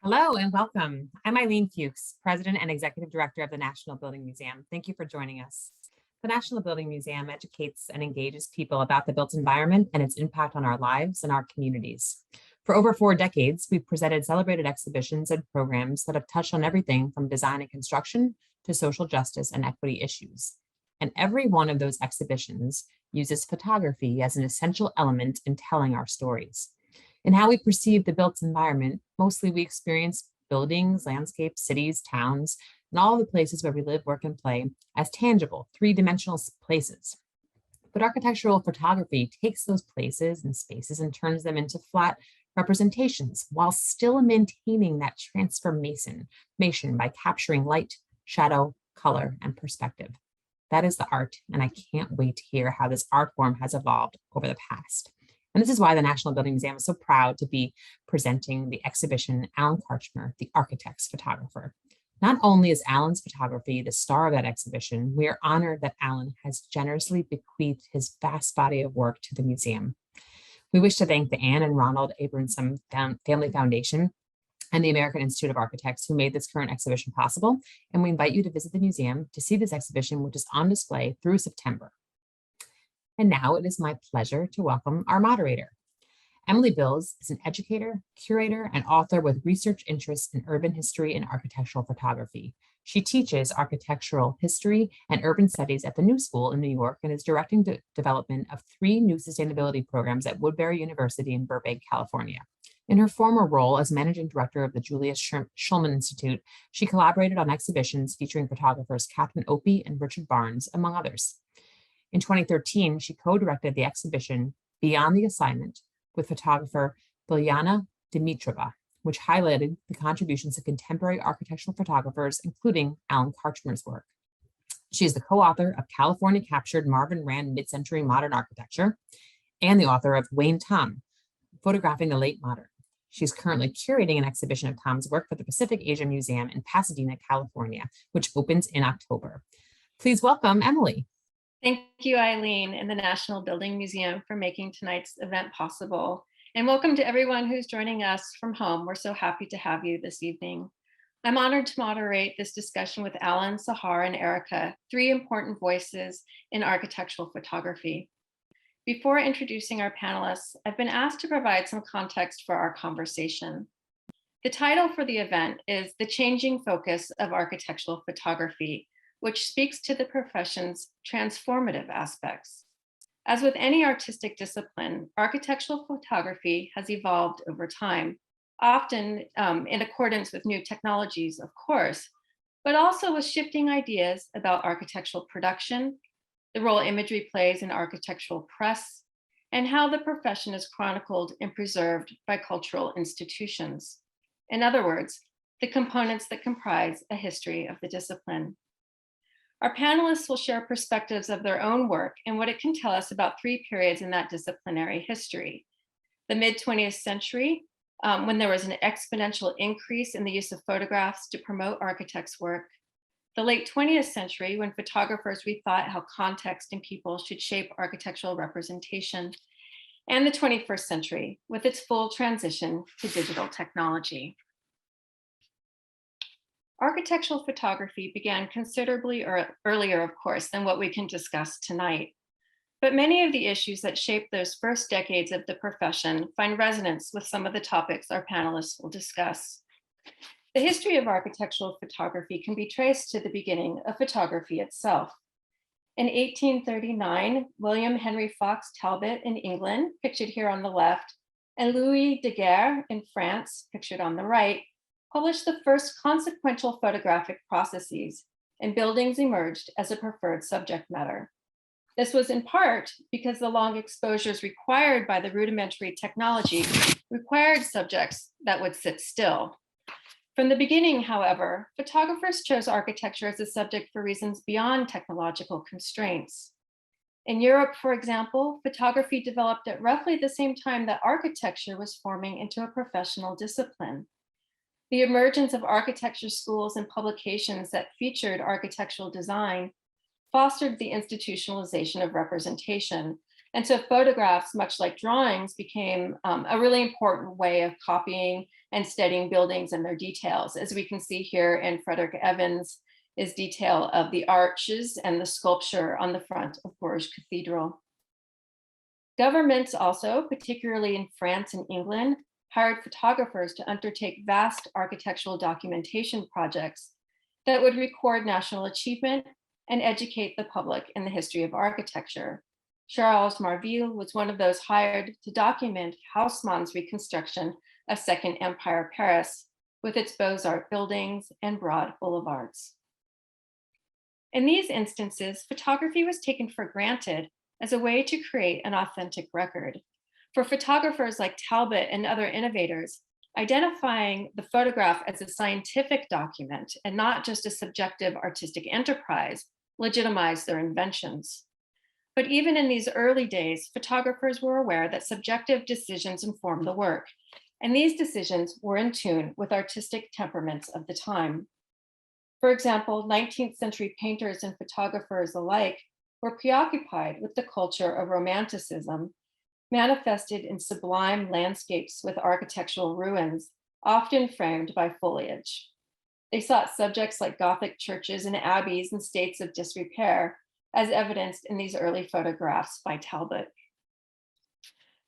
Hello and welcome. I'm Eileen Fuchs, President and Executive Director of the National Building Museum. Thank you for joining us. The National Building Museum educates and engages people about the built environment and its impact on our lives and our communities. For over 4 decades, we've presented celebrated exhibitions and programs that have touched on everything from design and construction to social justice and equity issues. And every one of those exhibitions uses photography as an essential element in telling our stories. In how we perceive the built environment, mostly we experience buildings, landscapes, cities, towns, and all the places where we live, work, and play as tangible, three-dimensional places. But architectural photography takes those places and spaces and turns them into flat representations while still maintaining that transformation by capturing light, shadow, color, and perspective. That is the art, and I can't wait to hear how this art form has evolved over the past. And this is why the National Building Museum is so proud to be presenting the exhibition Alan Karchmer, the Architect's Photographer. Not only is Alan's photography the star of that exhibition, we are honored that Alan has generously bequeathed his vast body of work to the museum. We wish to thank the Anne and Ronald Abramson Family Foundation and the American Institute of Architects who made this current exhibition possible, and we invite you to visit the museum to see this exhibition, which is on display through September. And now it is my pleasure to welcome our moderator. Emily Bills is an educator, curator, and author with research interests in urban history and architectural photography. She teaches architectural history and urban studies at the New School in New York and is directing the development of 3 new sustainability programs at Woodbury University in Burbank, California. In her former role as managing director of the Julius Shulman Institute, she collaborated on exhibitions featuring photographers Catherine Opie and Richard Barnes, among others. In 2013, she co-directed the exhibition Beyond the Assignment with photographer Biljana Dimitrova, which highlighted the contributions of contemporary architectural photographers, including Alan Karchmer's work. She is the co-author of California Captured Marvin Rand Mid-Century Modern Architecture and the author of Wayne Thom, Photographing the Late Modern. She's currently curating an exhibition of Thom's work for the Pacific Asia Museum in Pasadena, California, which opens in October. Please welcome Emily. Thank you, Eileen, and the National Building Museum for making tonight's event possible. And welcome to everyone who's joining us from home. We're so happy to have you this evening. I'm honored to moderate this discussion with Alan, Sahar, and Erica, 3 important voices in architectural photography. Before introducing our panelists, I've been asked to provide some context for our conversation. The title for the event is The Changing Focus of Architectural Photography, which speaks to the profession's transformative aspects. As with any artistic discipline, architectural photography has evolved over time, often in accordance with new technologies, of course, but also with shifting ideas about architectural production, the role imagery plays in architectural press, and how the profession is chronicled and preserved by cultural institutions. In other words, the components that comprise a history of the discipline. Our panelists will share perspectives of their own work and what it can tell us about 3 periods in that disciplinary history. The mid-20th century, when there was an exponential increase in the use of photographs to promote architects' work. The late 20th century, when photographers rethought how context and people should shape architectural representation. And the 21st century, with its full transition to digital technology. Architectural photography began considerably earlier, of course, than what we can discuss tonight. But many of the issues that shaped those first decades of the profession find resonance with some of the topics our panelists will discuss. The history of architectural photography can be traced to the beginning of photography itself. In 1839, William Henry Fox Talbot in England, pictured here on the left, and Louis Daguerre in France, pictured on the right, published the first consequential photographic processes, and buildings emerged as a preferred subject matter. This was in part because the long exposures required by the rudimentary technology required subjects that would sit still. From the beginning, however, photographers chose architecture as a subject for reasons beyond technological constraints. In Europe, for example, photography developed at roughly the same time that architecture was forming into a professional discipline. The emergence of architecture schools and publications that featured architectural design fostered the institutionalization of representation, And so photographs, much like drawings, became a really important way of copying and studying buildings and their details. As we can see here in Frederick Evans' detail of the arches and the sculpture on the front of Bourges Cathedral. Governments also, particularly in France and England, hired photographers to undertake vast architectural documentation projects that would record national achievement and educate the public in the history of architecture. Charles Marville was one of those hired to document Haussmann's reconstruction of Second Empire Paris with its Beaux-Arts buildings and broad boulevards. In these instances, photography was taken for granted as a way to create an authentic record. For photographers like Talbot and other innovators, identifying the photograph as a scientific document and not just a subjective artistic enterprise legitimized their inventions. But even in these early days, photographers were aware that subjective decisions inform the work, and these decisions were in tune with artistic temperaments of the time. For example, 19th century painters and photographers alike were preoccupied with the culture of Romanticism, manifested in sublime landscapes with architectural ruins, often framed by foliage. They sought subjects like Gothic churches and abbeys in states of disrepair, as evidenced in these early photographs by Talbot.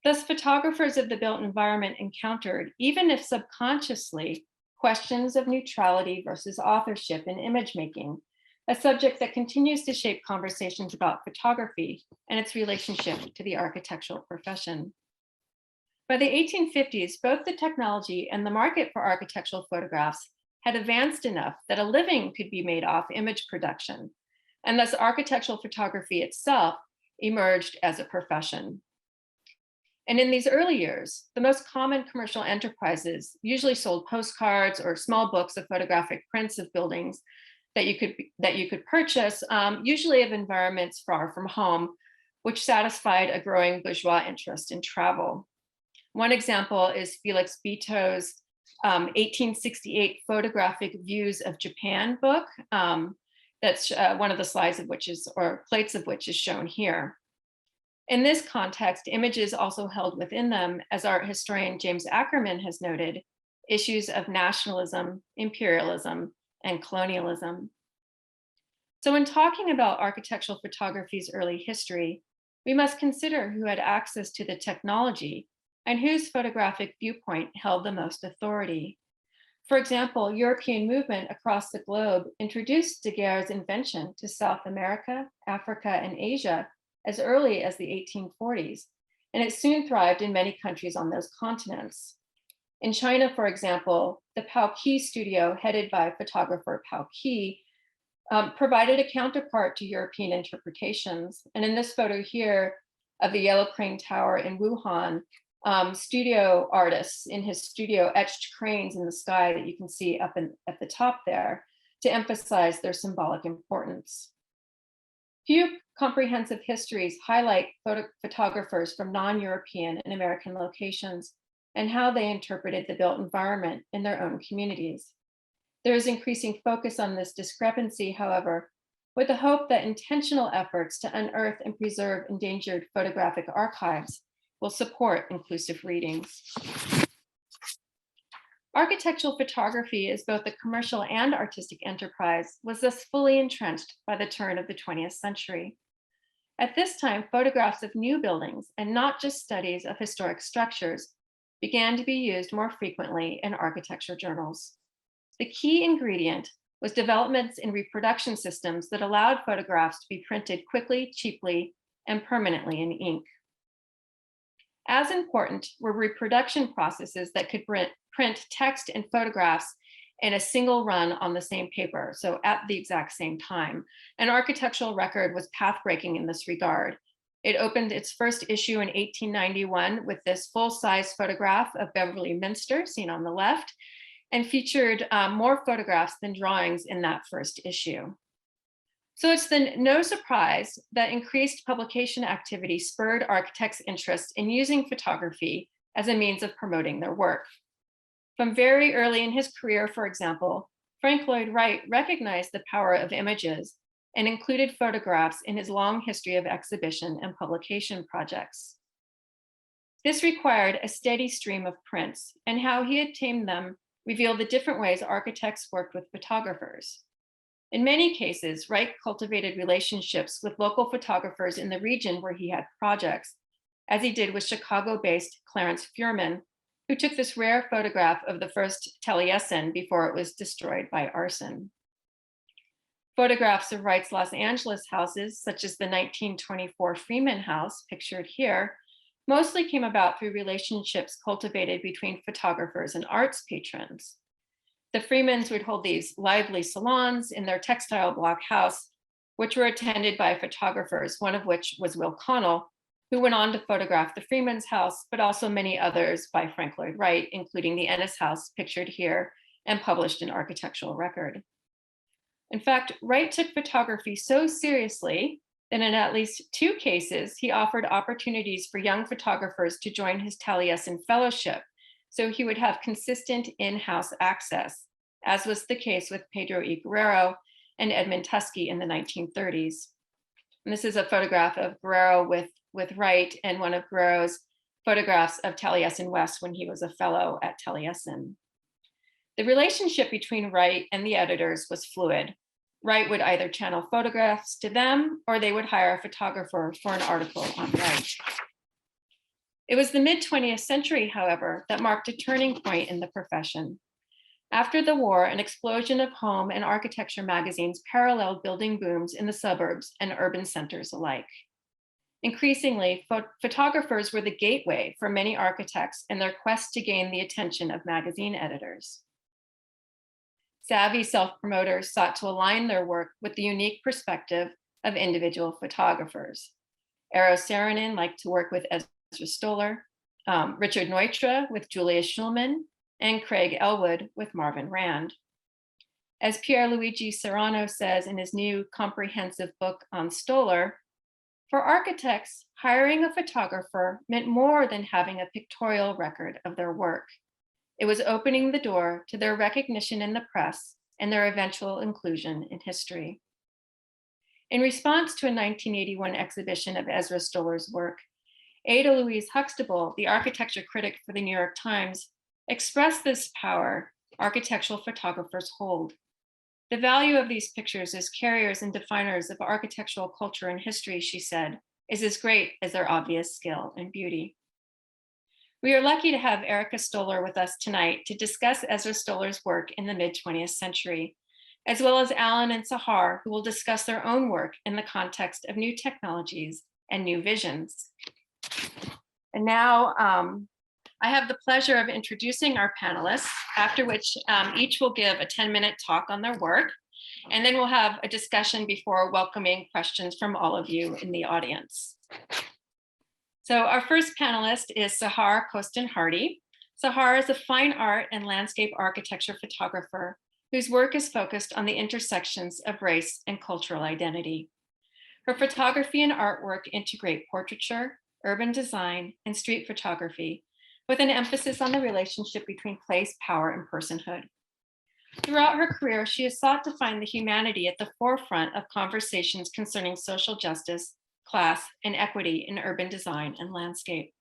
Thus, photographers of the built environment encountered, even if subconsciously, questions of neutrality versus authorship in image making, a subject that continues to shape conversations about photography and its relationship to the architectural profession. By the 1850s, both the technology and the market for architectural photographs had advanced enough that a living could be made off image production, and thus architectural photography itself emerged as a profession. And in these early years, the most common commercial enterprises usually sold postcards or small books of photographic prints of buildings that you could purchase, usually of environments far from home, which satisfied a growing bourgeois interest in travel. One example is Felix Beato's 1868 Photographic Views of Japan book. That's one of the slides of which is, or plates of which is shown here. In this context, images also held within them, as art historian James Ackerman has noted, issues of nationalism, imperialism, and colonialism. So when talking about architectural photography's early history, we must consider who had access to the technology and whose photographic viewpoint held the most authority. For example, European movement across the globe introduced Daguerre's invention to South America, Africa, and Asia as early as the 1840s, and it soon thrived in many countries on those continents. In China, for example, the Pao Qi studio, headed by photographer Pao Qi, provided a counterpart to European interpretations. And in this photo here of the Yellow Crane Tower in Wuhan, studio artists in his studio etched cranes in the sky that you can see up at the top there to emphasize their symbolic importance. Few comprehensive histories highlight photographers from non-European and American locations and how they interpreted the built environment in their own communities. There is increasing focus on this discrepancy, however, with the hope that intentional efforts to unearth and preserve endangered photographic archives will support inclusive readings. Architectural photography as both a commercial and artistic enterprise was thus fully entrenched by the turn of the 20th century. At this time, photographs of new buildings, and not just studies of historic structures, began to be used more frequently in architecture journals. The key ingredient was developments in reproduction systems that allowed photographs to be printed quickly, cheaply, and permanently in ink. As important were reproduction processes that could print text and photographs in a single run on the same paper, so at the exact same time. An architectural record was pathbreaking in this regard. It opened its first issue in 1891 with this full-size photograph of Beverly Minster, seen on the left, and featured more photographs than drawings in that first issue. So it's then no surprise that increased publication activity spurred architects' interest in using photography as a means of promoting their work. From very early in his career, for example, Frank Lloyd Wright recognized the power of images and included photographs in his long history of exhibition and publication projects. This required a steady stream of prints, and how he obtained them revealed the different ways architects worked with photographers. In many cases, Wright cultivated relationships with local photographers in the region where he had projects, as he did with Chicago-based Clarence Fuhrman, who took this rare photograph of the first Taliesin before it was destroyed by arson. Photographs of Wright's Los Angeles houses, such as the 1924 Freeman House, pictured here, mostly came about through relationships cultivated between photographers and arts patrons. The Freemans would hold these lively salons in their textile block house, which were attended by photographers, one of which was Will Connell, who went on to photograph the Freeman's house, but also many others by Frank Lloyd Wright, including the Ennis house pictured here and published in Architectural Record. In fact, Wright took photography so seriously that in at least 2 cases, he offered opportunities for young photographers to join his Taliesin Fellowship, so he would have consistent in-house access, as was the case with Pedro E. Guerrero and Edmund Tusky in the 1930s. And this is a photograph of Guerrero with Wright and one of Guerrero's photographs of Taliesin West when he was a fellow at Taliesin. The relationship between Wright and the editors was fluid. Wright would either channel photographs to them or they would hire a photographer for an article on Wright. It was the mid-20th century, however, that marked a turning point in the profession. After the war, an explosion of home and architecture magazines paralleled building booms in the suburbs and urban centers alike. Increasingly, photographers were the gateway for many architects in their quest to gain the attention of magazine editors. Savvy self-promoters sought to align their work with the unique perspective of individual photographers. Eero Saarinen liked to work with Ezra Stoller, Richard Neutra with Julius Schulman, and Craig Elwood with Marvin Rand. As Pierluigi Serrano says in his new comprehensive book on Stoller, for architects, hiring a photographer meant more than having a pictorial record of their work. It was opening the door to their recognition in the press and their eventual inclusion in history. In response to a 1981 exhibition of Ezra Stoller's work, Ada Louise Huxtable, the architecture critic for the New York Times, expressed this power architectural photographers hold. The value of these pictures as carriers and definers of architectural culture and history, she said, is as great as their obvious skill and beauty. We are lucky to have Erica Stoller with us tonight to discuss Ezra Stoller's work in the mid-20th century, as well as Alan and Sahar, who will discuss their own work in the context of new technologies and new visions. And now I have the pleasure of introducing our panelists, after which each will give a 10-minute talk on their work, and then we'll have a discussion before welcoming questions from all of you in the audience. So our first panelist is Sahar Costan Hardy. Sahar is a fine art and landscape architecture photographer whose work is focused on the intersections of race and cultural identity. Her photography and artwork integrate portraiture, urban design, and street photography, with an emphasis on the relationship between place, power, and personhood. Throughout her career, she has sought to find the humanity at the forefront of conversations concerning social justice, class, and equity in urban design and landscape.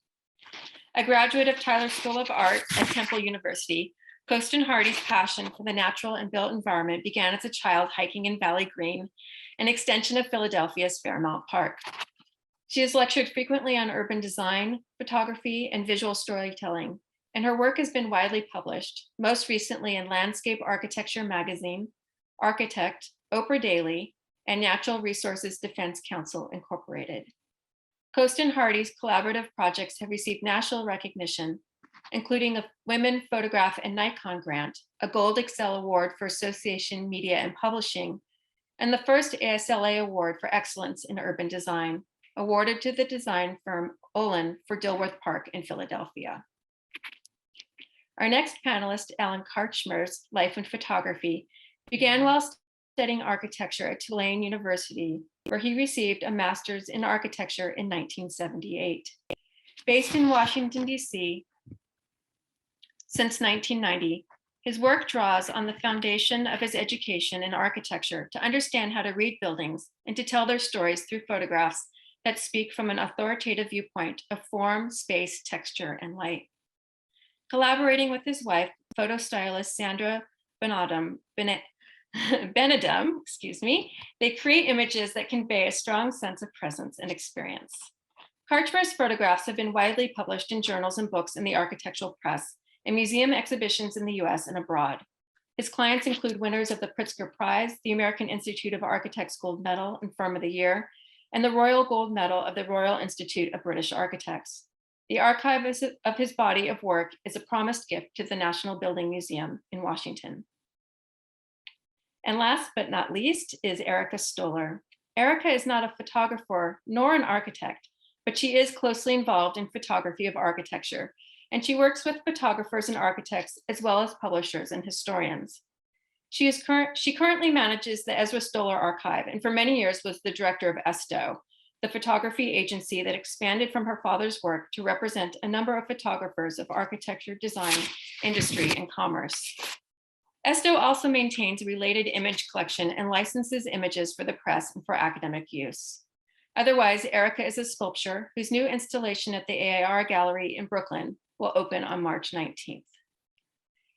A graduate of Tyler School of Art at Temple University, Costan Hardy's passion for the natural and built environment began as a child hiking in Valley Green, an extension of Philadelphia's Fairmount Park. She has lectured frequently on urban design, photography, and visual storytelling, and her work has been widely published, most recently in Landscape Architecture Magazine, Architect, Oprah Daily, and Natural Resources Defense Council, Incorporated. Costan Hardy's collaborative projects have received national recognition, including a Women Photograph and Nikon grant, a Gold Excel Award for Association Media and Publishing, and the first ASLA Award for Excellence in Urban Design, awarded to the design firm Olin for Dilworth Park in Philadelphia. Our next panelist, Alan Karchmer's life and photography, began while studying architecture at Tulane University, where he received a master's in architecture in 1978. Based in Washington, D.C. since 1990, His work draws on the foundation of his education in architecture to understand how to read buildings and to tell their stories through photographs that speak from an authoritative viewpoint of form, space, texture, and light. Collaborating with his wife, photo stylist Sandra Benedum, they create images that convey a strong sense of presence and experience. Karchmer's photographs have been widely published in journals and books in the architectural press and museum exhibitions in the US and abroad. His clients include winners of the Pritzker Prize, the American Institute of Architects Gold Medal and Firm of the Year, and the Royal Gold Medal of the Royal Institute of British Architects. The archive of his body of work is a promised gift to the National Building Museum in Washington. And last but not least is Erica Stoller. Erica is not a photographer nor an architect, but she is closely involved in photography of architecture, and she works with photographers and architects as well as publishers and historians. She currently manages the Ezra Stoller Archive, and for many years was the director of ESTO, the photography agency that expanded from her father's work to represent a number of photographers of architecture, design, industry, and commerce. ESTO also maintains a related image collection and licenses images for the press and for academic use. Otherwise, Erica is a sculptor whose new installation at the AIR Gallery in Brooklyn will open on March 19th.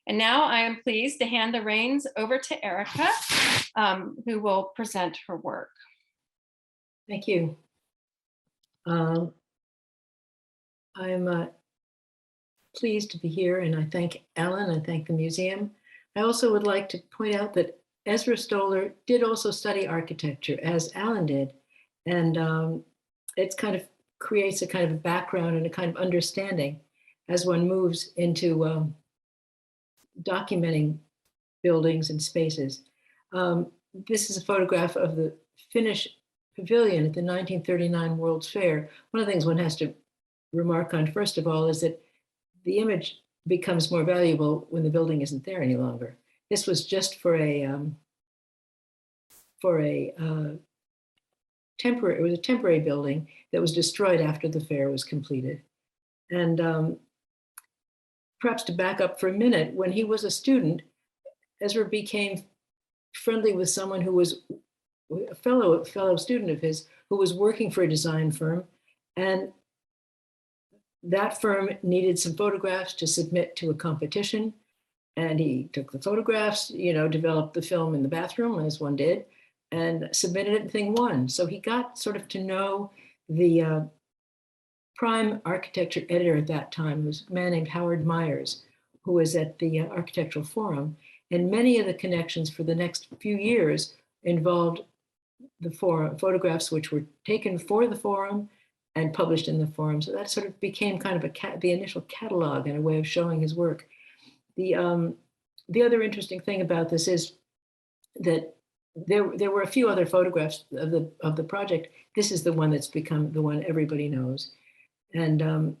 And now I am pleased to hand the reins over to Erica, who will present her work. Thank you. I'm pleased to be here, and I thank Ellen, I thank the museum. I also would like to point out that Ezra Stoller did also study architecture, as Alan did, and it kind of creates a kind of a background and a kind of understanding as one moves into documenting buildings and spaces. This is a photograph of the Finnish pavilion at the 1939 World's Fair. One of the things one has to remark on, first of all, is that the image becomes more valuable when the building isn't there any longer. This was just for a temporary building that was destroyed after the fair was completed. And perhaps to back up for a minute, when he was a student, Ezra became friendly with someone who was a fellow student of his who was working for a design firm, and that firm needed some photographs to submit to a competition, and he took the photographs, developed the film in the bathroom, as one did, and submitted it, and thing won. So he got sort of to know the prime architecture editor at that time, was a man named Howard Myers, who was at the Architectural Forum, and many of the connections for the next few years involved the forum, photographs which were taken for the forum and published in the forum. So that sort of became kind of the initial catalog and a way of showing his work. The other interesting thing about this is that there were a few other photographs of the project. This is the one that's become the one everybody knows. And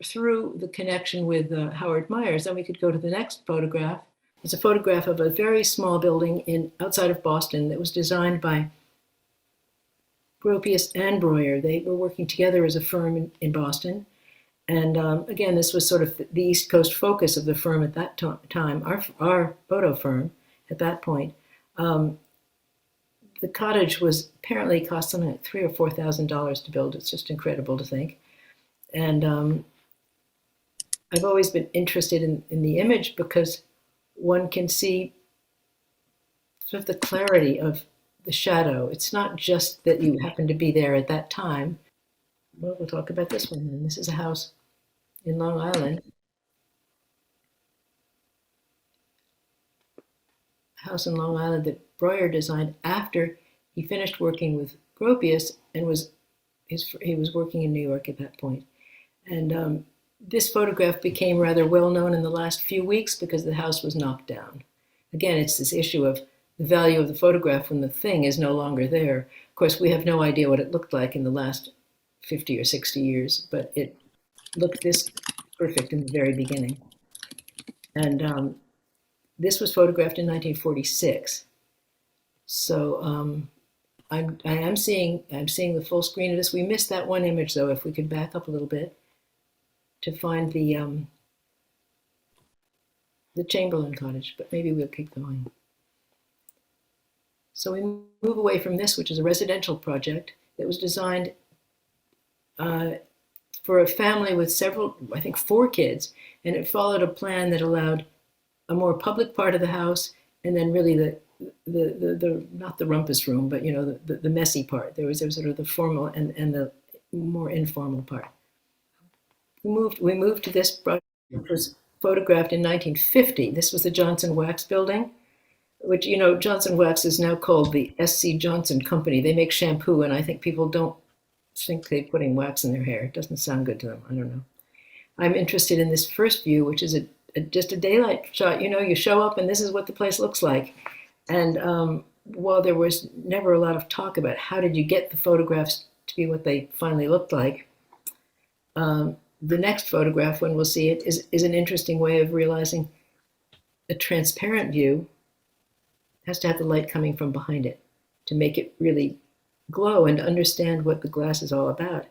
through the connection with Howard Myers, then we could go to the next photograph. It's a photograph of a very small building outside of Boston that was designed by Gropius and Breuer. They were working together as a firm in Boston. And again, this was sort of the East Coast focus of the firm at that time, our photo firm at that point. The cottage was apparently cost something like $3,000 or $4,000 to build. It's just incredible to think. And I've always been interested in the image because one can see sort of the clarity of the shadow. It's not just that you happen to be there at that time. Well, we'll talk about this one then. This is a house in Long Island. A house in Long Island that Breuer designed after he finished working with Gropius and he was working in New York at that point. And this photograph became rather well known in the last few weeks because the house was knocked down. Again, it's this issue of the value of the photograph when the thing is no longer there. Of course, we have no idea what it looked like in the last 50 or 60 years, but it looked this perfect in the very beginning. And this was photographed in 1946. So I am seeing the full screen of this. We missed that one image though. If we could back up a little bit to find the the Chamberlain cottage, but maybe we'll keep going. So we move away from this, which is a residential project that was designed for a family with several, I think 4 kids, and it followed a plan that allowed a more public part of the house, and then really the not the rumpus room, but you know, the messy part. There was sort of the formal and the more informal part. We moved to this project, which was photographed in 1950. This was the Johnson Wax building, which, you know, Johnson Wax is now called the S.C. Johnson Company. They make shampoo, and I think people don't think they're putting wax in their hair. It doesn't sound good to them. I don't know. I'm interested in this first view, which is just a daylight shot. You know, you show up and this is what the place looks like. And while there was never a lot of talk about how did you get the photographs to be what they finally looked like, the next photograph, when we'll see it, is an interesting way of realizing a transparent view has to have the light coming from behind it to make it really glow and understand what the glass is all about.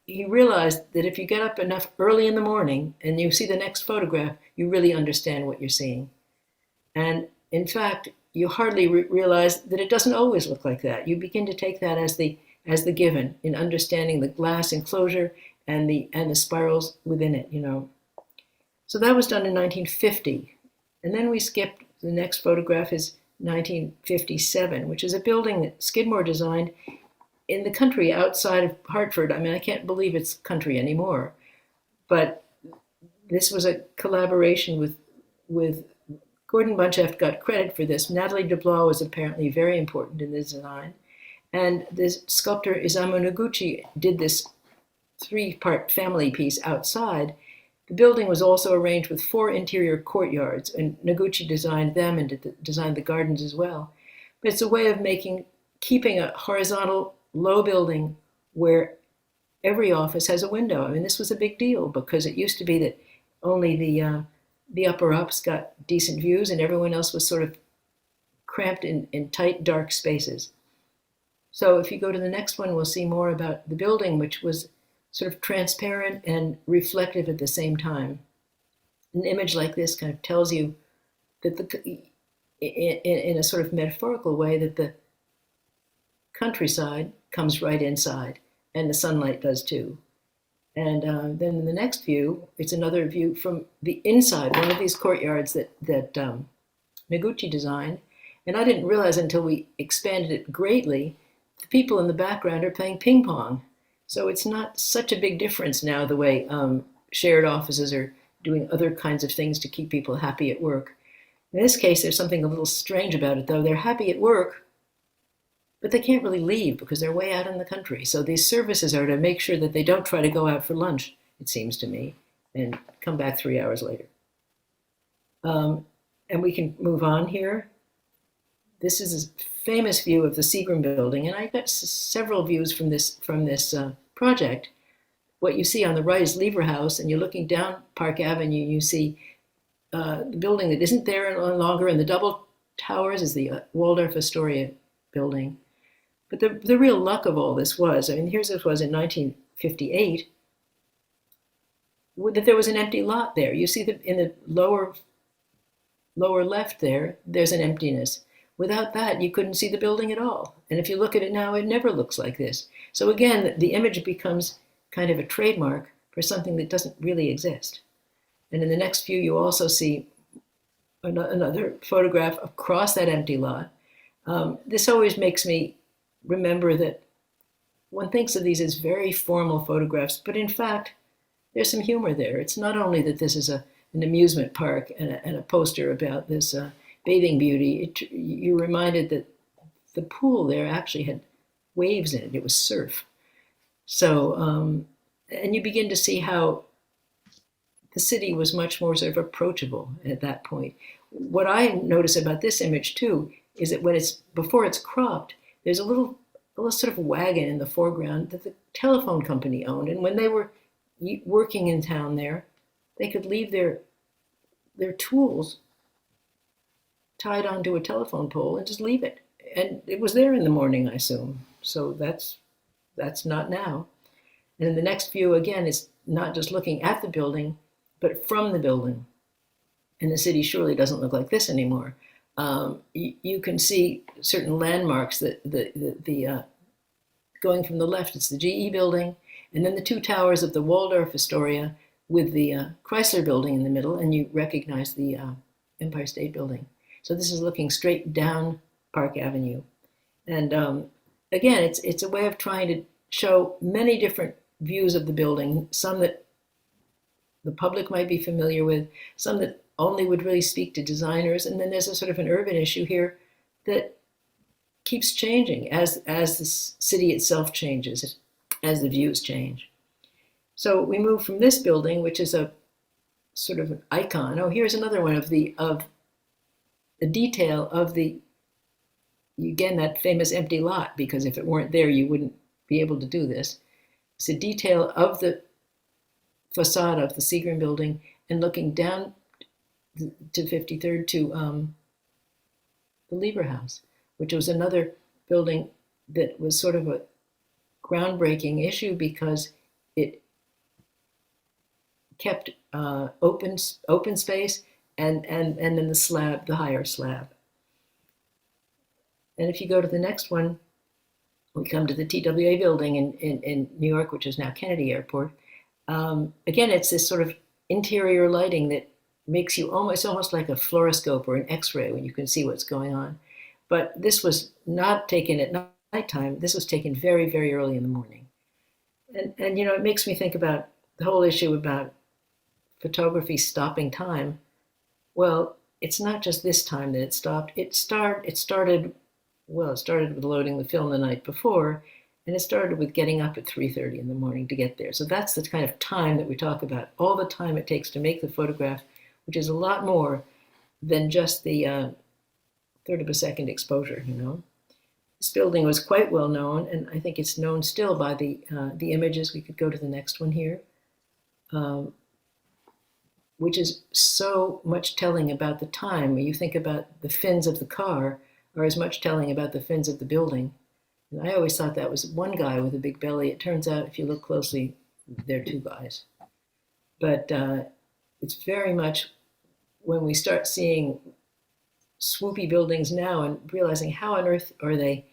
He realized that if you get up enough early in the morning and you see the next photograph, you really understand what you're seeing. And in fact, you hardly realize that it doesn't always look like that. You begin to take that as the given in understanding the glass enclosure and the spirals within it, you know. So that was done in 1950. And then we skipped, the next photograph is 1957, which is a building that Skidmore designed in the country outside of Hartford. I mean, I can't believe it's country anymore. But this was a collaboration with Gordon Buncheft got credit for this. Natalie DeBlois was apparently very important in the design. And this sculptor Isamu Noguchi did this 3-part family piece outside. The building was also arranged with 4 interior courtyards, and Noguchi designed them and designed the gardens as well. But it's a way of keeping a horizontal, low building where every office has a window. I mean, this was a big deal because it used to be that only the upper ups got decent views and everyone else was sort of cramped in tight, dark spaces. So if you go to the next one, we'll see more about the building, which was sort of transparent and reflective at the same time. An image like this kind of tells you that in a sort of metaphorical way that the countryside comes right inside, and the sunlight does too. And then in the next view, it's another view from the inside, one of these courtyards that Noguchi designed. And I didn't realize until we expanded it greatly, the people in the background are playing ping pong. So it's not such a big difference now the way shared offices are doing other kinds of things to keep people happy at work. In this case, there's something a little strange about it, though. They're happy at work, but they can't really leave because they're way out in the country. So these services are to make sure that they don't try to go out for lunch, it seems to me, and come back 3 hours later. And we can move on here. This is a famous view of the Seagram building, and I got several views from this project. What you see on the right is Lever House, and you're looking down Park Avenue, you see the building that isn't there any longer, and the double towers is the Waldorf Astoria building. But the real luck of all this was, I mean, here's this was in 1958, that there was an empty lot there. You see that in the lower left there's an emptiness. Without that, you couldn't see the building at all. And if you look at it now, it never looks like this. So again, the image becomes kind of a trademark for something that doesn't really exist. And in the next view, you also see another photograph across that empty lot. This always makes me remember that one thinks of these as very formal photographs, but in fact, there's some humor there. It's not only that this is an amusement park and a poster about this bathing beauty. You're reminded that the pool there actually had waves in it. It was surf. So, and you begin to see how the city was much more sort of approachable at that point. What I notice about this image too is that before it's cropped, there's a little sort of wagon in the foreground that the telephone company owned. And when they were working in town there, they could leave their tools tied onto a telephone pole and just leave it. And it was there in the morning, I assume. So that's not now. And in the next view, again, it's not just looking at the building, but from the building. And the city surely doesn't look like this anymore. You can see certain landmarks that going from the left, it's the GE building, and then the two towers of the Waldorf Astoria with the Chrysler building in the middle, and you recognize the Empire State Building. So this is looking straight down Park Avenue. And again, it's a way of trying to show many different views of the building, some that the public might be familiar with, some that only would really speak to designers, and then there's a sort of an urban issue here that keeps changing as the city itself changes, as the views change. So we move from this building, which is a sort of an icon. Oh, here's another one of the detail of the, again, that famous empty lot, because if it weren't there, you wouldn't be able to do this. It's a detail of the facade of the Seagram building and looking down to 53rd to the Lieber House, which was another building that was sort of a groundbreaking issue because it kept open space and then the slab, the higher slab. And if you go to the next one, we come to the TWA building in New York, which is now Kennedy Airport. Again, it's this sort of interior lighting that makes you almost like a fluoroscope or an X-ray when you can see what's going on. But this was not taken at nighttime. This was taken very, very early in the morning. And you know, it makes me think about the whole issue about photography stopping time. Well, it's not just this time that it stopped. It started with loading the film the night before, and it started with getting up at 3:30 in the morning to get there. So that's the kind of time that we talk about, all the time it takes to make the photograph, which is a lot more than just the third of a second exposure, you know. This building was quite well known, and I think it's known still by the images. We could go to the next one here, which is so much telling about the time. When you think about the fins of the car are as much telling about the fins of the building. And I always thought that was one guy with a big belly. It turns out, if you look closely, they're two guys. But it's very much when we start seeing swoopy buildings now and realizing how on earth are they,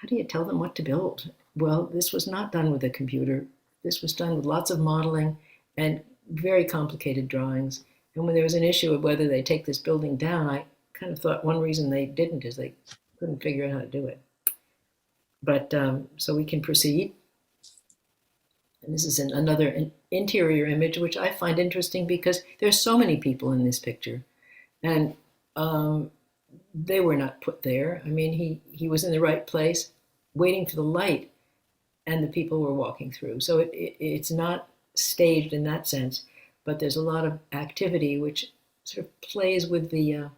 how do you tell them what to build? Well, this was not done with a computer. This was done with lots of modeling and very complicated drawings. And when there was an issue of whether they take this building down, I kind of thought one reason they didn't is they couldn't figure out how to do it. But so we can proceed. And this is another interior image, which I find interesting because there's so many people in this picture. And they were not put there. I mean, he was in the right place, waiting for the light, and the people were walking through. So it's not staged in that sense, but there's a lot of activity which sort of plays with the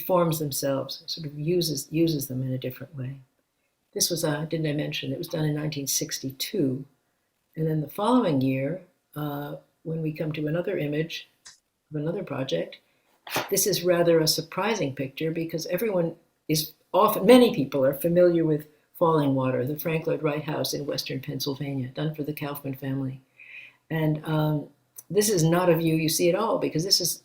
forms themselves, sort of uses them in a different way. This was, didn't I mention, it was done in 1962. And then the following year, when we come to another image of another project, this is rather a surprising picture because many people are familiar with Falling Water, the Frank Lloyd Wright house in Western Pennsylvania, done for the Kaufman family. And this is not a view you see at all because this is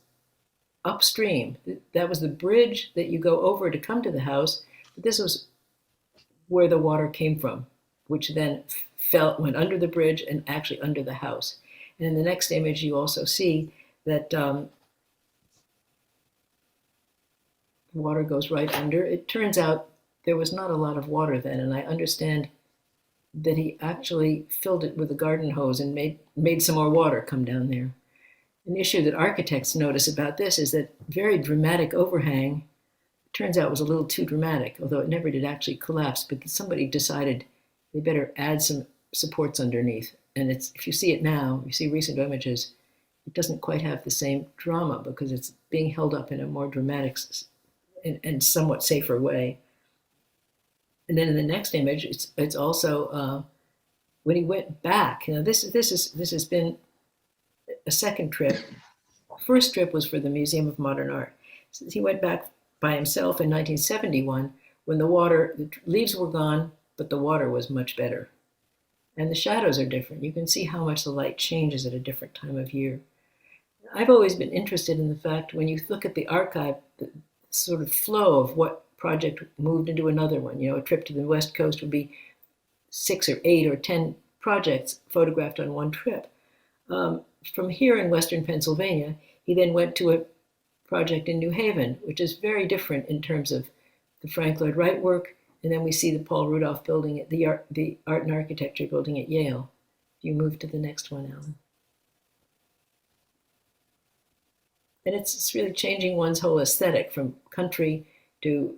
upstream. That was the bridge that you go over to come to the house. But this was where the water came from, which then went under the bridge and actually under the house. And in the next image, you also see that water goes right under. It turns out there was not a lot of water then, and I understand that he actually filled it with a garden hose and made some more water come down there. An issue that architects notice about this is that very dramatic overhang turns out was a little too dramatic, although it never did actually collapse, but somebody decided they better add some supports underneath. And if you see it now, you see recent images, it doesn't quite have the same drama because it's being held up in a more dramatic and somewhat safer way. And then in the next image, it's also when he went back. You know, this has been a second trip. First trip was for the Museum of Modern Art. So he went back by himself in 1971 when the leaves were gone, but the water was much better. And the shadows are different. You can see how much the light changes at a different time of year. I've always been interested in the fact when you look at the archive, the sort of flow of what project moved into another one. A trip to the West Coast would be 6 or 8 or 10 projects photographed on one trip. From here in Western Pennsylvania, he then went to a project in New Haven, which is very different in terms of the Frank Lloyd Wright work. And then we see the Paul Rudolph building, the Art and Architecture building at Yale. You move to the next one, Alan. And it's really changing one's whole aesthetic from country to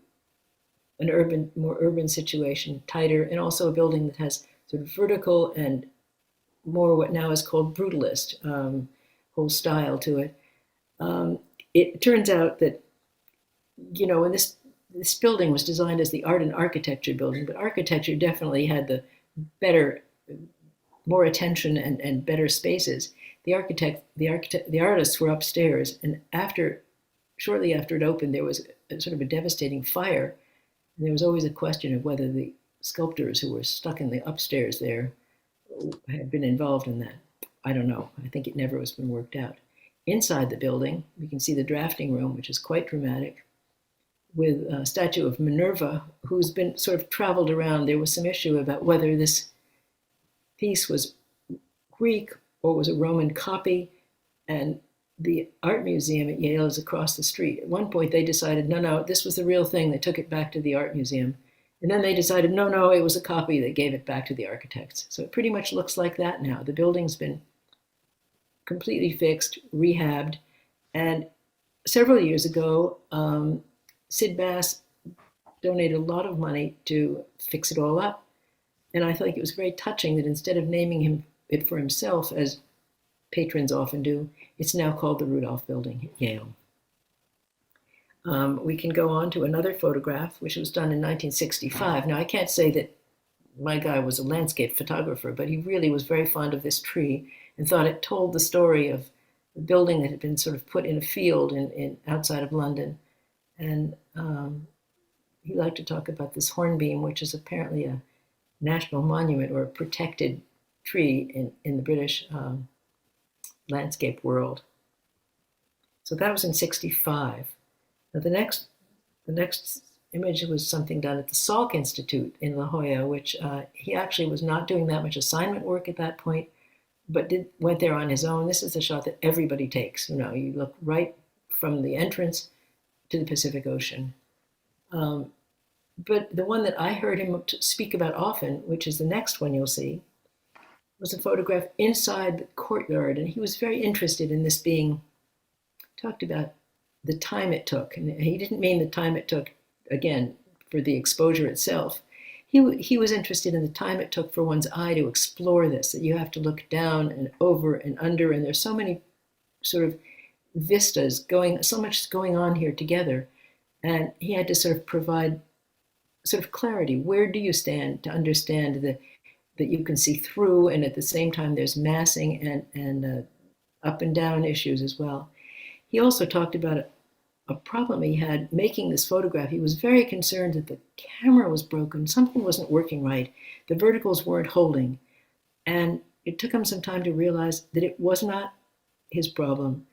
an more urban situation, tighter, and also a building that has sort of vertical and more what now is called brutalist whole style to it. It turns out that, when this building was designed as the art and architecture building, but architecture definitely had the better, more attention and better spaces. The artists were upstairs, and shortly after it opened, there was sort of a devastating fire. And there was always a question of whether the sculptors who were stuck in the upstairs there had been involved in that. I don't know. I think it never has been worked out. Inside the building, we can see the drafting room, which is quite dramatic, with a statue of Minerva, who's been sort of traveled around. There was some issue about whether this piece was Greek or was a Roman copy, and the art museum at Yale is across the street. At one point, they decided, no, this was the real thing. They took it back to the art museum. And then they decided, no, it was a copy. They gave it back to the architects. So it pretty much looks like that now. The building's been completely fixed, rehabbed. And several years ago, Sid Bass donated a lot of money to fix it all up. And I think it was very touching that instead of naming it for himself, as patrons often do, it's now called the Rudolph Building at Yale. We can go on to another photograph, which was done in 1965. Now, I can't say that my guy was a landscape photographer, but he really was very fond of this tree and thought it told the story of the building that had been sort of put in a field outside of London. And he liked to talk about this hornbeam, which is apparently a national monument or a protected tree in the British landscape world. So that was in 65. Now the next image was something done at the Salk Institute in La Jolla, which he actually was not doing that much assignment work at that point, but went there on his own. This is the shot that everybody takes. You look right from the entrance to the Pacific Ocean. But the one that I heard him speak about often, which is the next one you'll see, was a photograph inside the courtyard. And he was very interested in this being, talked about the time it took. And he didn't mean the time it took, again, for the exposure itself. He was interested in the time it took for one's eye to explore this, that you have to look down and over and under. And there's so many sort of vistas so much going on here together. And he had to sort of provide sort of clarity. Where do you stand to understand that you can see through, and at the same time there's massing and up and down issues as well. He also talked about a problem he had making this photograph. He was very concerned that the camera was broken. Something wasn't working right. The verticals weren't holding. And it took him some time to realize that it was not his problem.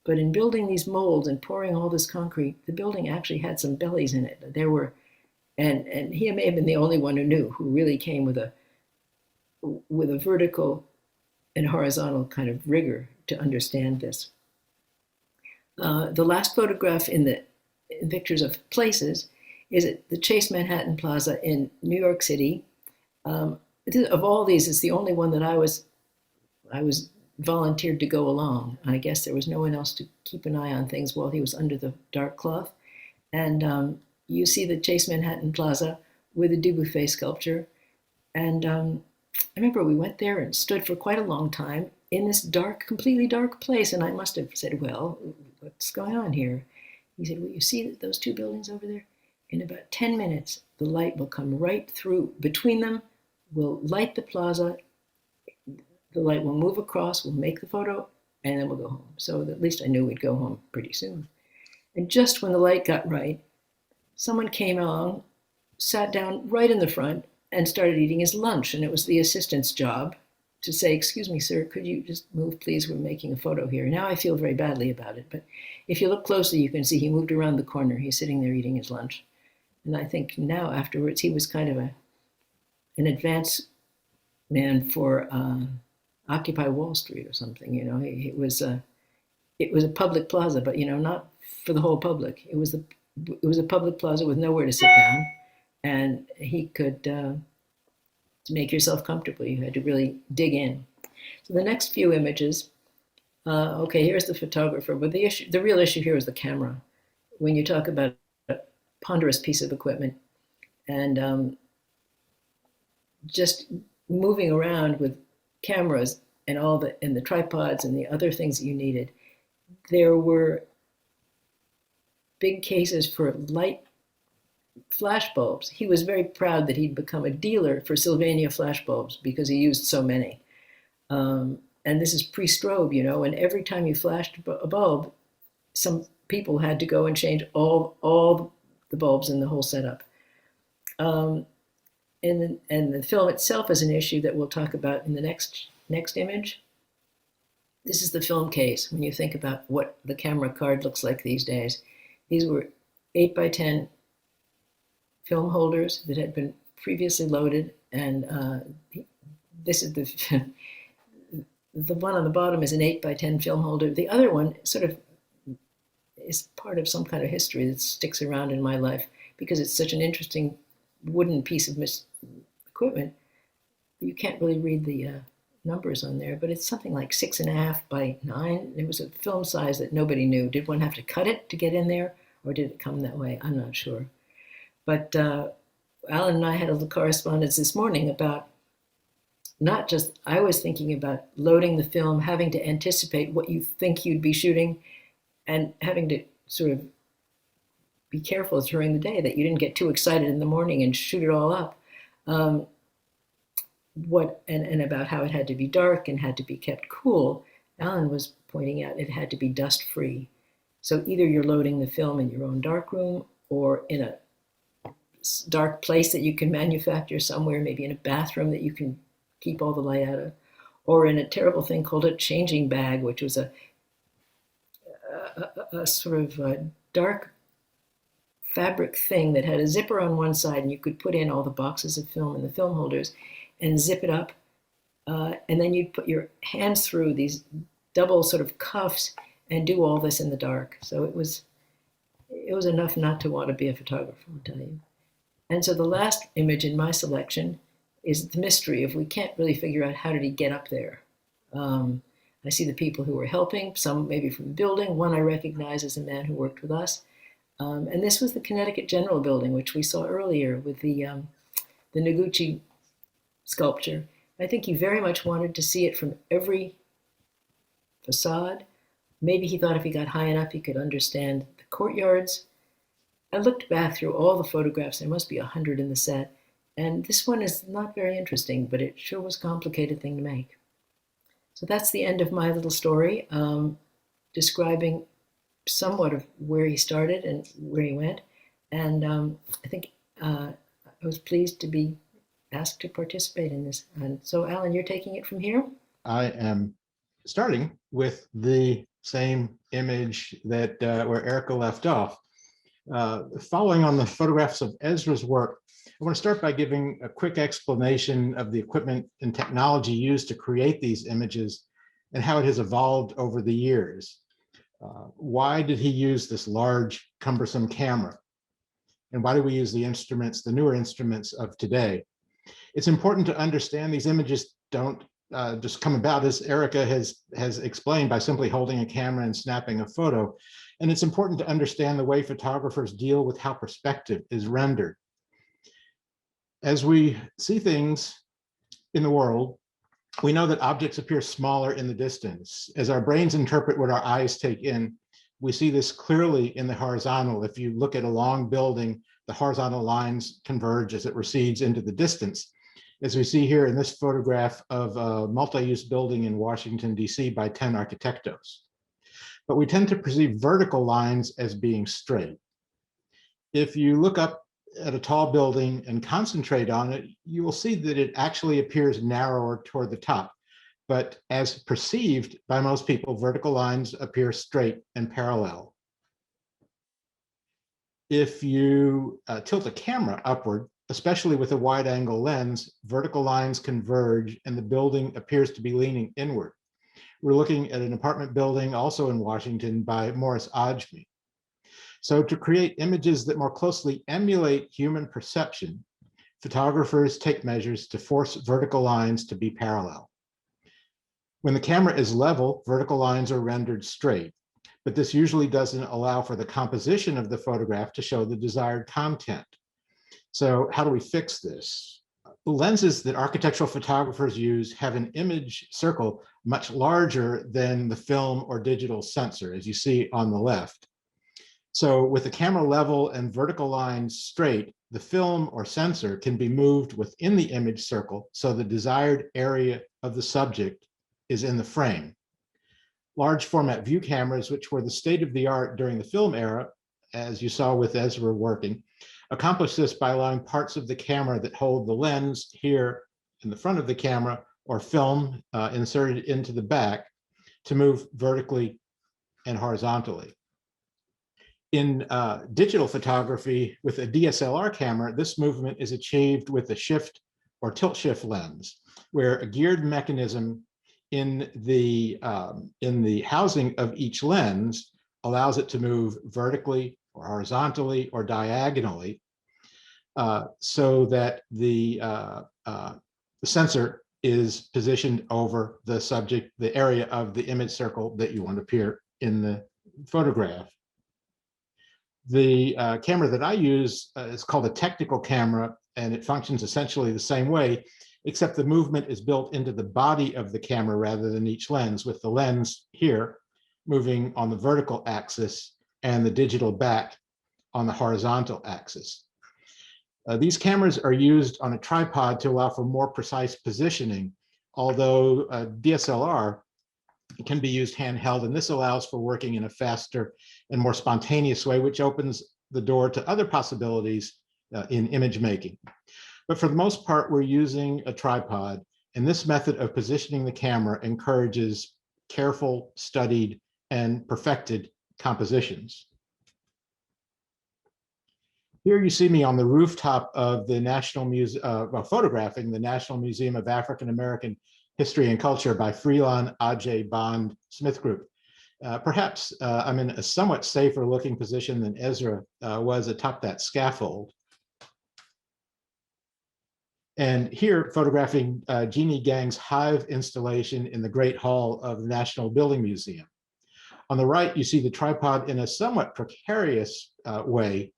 But in building these molds and pouring all this concrete, the building actually had some bellies in it. There were, and he may have been the only one who knew, who really came with a vertical and horizontal kind of rigor to understand this. The last photograph in pictures of places is at the Chase Manhattan Plaza in New York City. Of all these, it's the only one that I was volunteered to go along. I guess there was no one else to keep an eye on things while he was under the dark cloth. And you see the Chase Manhattan Plaza with the Dubuffet sculpture. And I remember we went there and stood for quite a long time in this dark, completely dark place. And I must have said, well, what's going on here? He said, well, you see those two buildings over there? In about 10 minutes, the light will come right through. Between them, we'll light the plaza. The light will move across, we'll make the photo, and then we'll go home. So at least I knew we'd go home pretty soon. And just when the light got right, someone came along, sat down right in the front, and started eating his lunch. And it was the assistant's job to say, excuse me, sir, could you just move, please? We're making a photo here. Now I feel very badly about it, but if you look closely, you can see he moved around the corner. He's sitting there eating his lunch. And I think now afterwards, he was kind of an advance man for Occupy Wall Street or something. You know, it was a public plaza, but not for the whole public. It was a public plaza with nowhere to sit down, and he could to make yourself comfortable, you had to really dig in. So the next few images, okay, here's the photographer, but the real issue here is the camera. When you talk about a ponderous piece of equipment and just moving around with cameras and and the tripods and the other things that you needed, there were big cases for light flash bulbs. He was very proud that he'd become a dealer for Sylvania flash bulbs because he used so many. And this is pre-strobe, and every time you flashed a bulb, some people had to go and change all the bulbs in the whole setup. And the film itself is an issue that we'll talk about in the next image. This is the film case. When you think about what the camera card looks like these days, these were 8x10 film holders that had been previously loaded, and this is the one on the bottom is an 8x10 film holder. The other one sort of is part of some kind of history that sticks around in my life because it's such an interesting wooden piece of equipment. You can't really read the numbers on there, but it's something like 6.5 by 9. It was a film size that nobody knew. Did one have to cut it to get in there, or did it come that way? I'm not sure. But Alan and I had a little correspondence this morning about not just, I was thinking about loading the film, having to anticipate what you think you'd be shooting, and having to sort of be careful during the day that you didn't get too excited in the morning and shoot it all up. And about how it had to be dark and had to be kept cool. Alan was pointing out it had to be dust free. So either you're loading the film in your own darkroom or in a dark place that you can manufacture somewhere, maybe in a bathroom that you can keep all the light out of, or in a terrible thing called a changing bag, which was a sort of dark fabric thing that had a zipper on one side, and you could put in all the boxes of film and the film holders and zip it up. And then you'd put your hands through these double sort of cuffs and do all this in the dark. So it was enough not to want to be a photographer, I'll tell you. And so the last image in my selection is the mystery of, we can't really figure out how did he get up there. I see the people who were helping, some maybe from the building. One I recognize as a man who worked with us. And this was the Connecticut General Building, which we saw earlier with the Noguchi sculpture. I think he very much wanted to see it from every facade. Maybe he thought if he got high enough, he could understand the courtyards. I looked back through all the photographs. There must be 100 in the set. And this one is not very interesting, but it sure was a complicated thing to make. So that's the end of my little story, describing somewhat of where he started and where he went. And I think I was pleased to be asked to participate in this. And so, Alan, you're taking it from here? I am starting with the same image that where Erica left off. Following on the photographs of Ezra's work, I want to start by giving a quick explanation of the equipment and technology used to create these images and how it has evolved over the years. Why did he use this large, cumbersome camera? And why do we use the instruments, the newer instruments of today? It's important to understand these images don't just come about, as Erica has explained, by simply holding a camera and snapping a photo. And it's important to understand the way photographers deal with how perspective is rendered. As we see things in the world, we know that objects appear smaller in the distance. As our brains interpret what our eyes take in, we see this clearly in the horizontal. If you look at a long building, the horizontal lines converge as it recedes into the distance. As we see here in this photograph of a multi-use building in Washington, D.C. by 10 Arquitectos. But we tend to perceive vertical lines as being straight. If you look up at a tall building and concentrate on it, you will see that it actually appears narrower toward the top. but as perceived by most people, vertical lines appear straight and parallel. If you tilt a camera upward, especially with a wide angle lens, vertical lines converge and the building appears to be leaning inward. We're looking at an apartment building also in Washington by Morris Odgme. So to create images that more closely emulate human perception, photographers take measures to force vertical lines to be parallel. When the camera is level, vertical lines are rendered straight, but this usually doesn't allow for the composition of the photograph to show the desired content. So how do we fix this? The lenses that architectural photographers use have an image circle much larger than the film or digital sensor, as you see on the left. So with the camera level and vertical lines straight, the film or sensor can be moved within the image circle so the desired area of the subject is in the frame. Large format view cameras, which were the state of the art during the film era, as you saw with Ezra working, accomplish this by allowing parts of the camera that hold the lens here in the front of the camera or film inserted into the back to move vertically and horizontally. In digital photography with a DSLR camera, this movement is achieved with a shift or tilt shift lens, where a geared mechanism in the housing of each lens allows it to move vertically or horizontally or diagonally so that the sensor is positioned over the subject, the area of the image circle that you want to appear in the photograph. The camera that I use is called a technical camera, and it functions essentially the same way, except the movement is built into the body of the camera rather than each lens, with the lens here moving on the vertical axis and the digital back on the horizontal axis. These cameras are used on a tripod to allow for more precise positioning, although DSLR can be used handheld, and this allows for working in a faster and more spontaneous way, which opens the door to other possibilities in image making. But for the most part, we're using a tripod, and this method of positioning the camera encourages careful, studied, and perfected compositions. Here you see me on the rooftop of the National Museum, photographing the National Museum of African American History and Culture by Freelon Ajay Bond Smith Group. Perhaps I'm in a somewhat safer looking position than Ezra was atop that scaffold. And here, photographing Jeannie Gang's hive installation in the Great Hall of the National Building Museum. On the right, you see the tripod in a somewhat precarious way,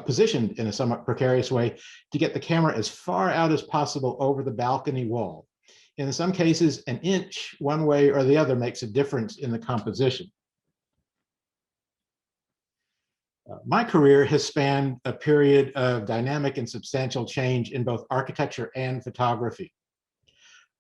positioned in a somewhat precarious way to get the camera as far out as possible over the balcony wall. In some cases, an inch one way or the other makes a difference in the composition. My career has spanned a period of dynamic and substantial change in both architecture and photography.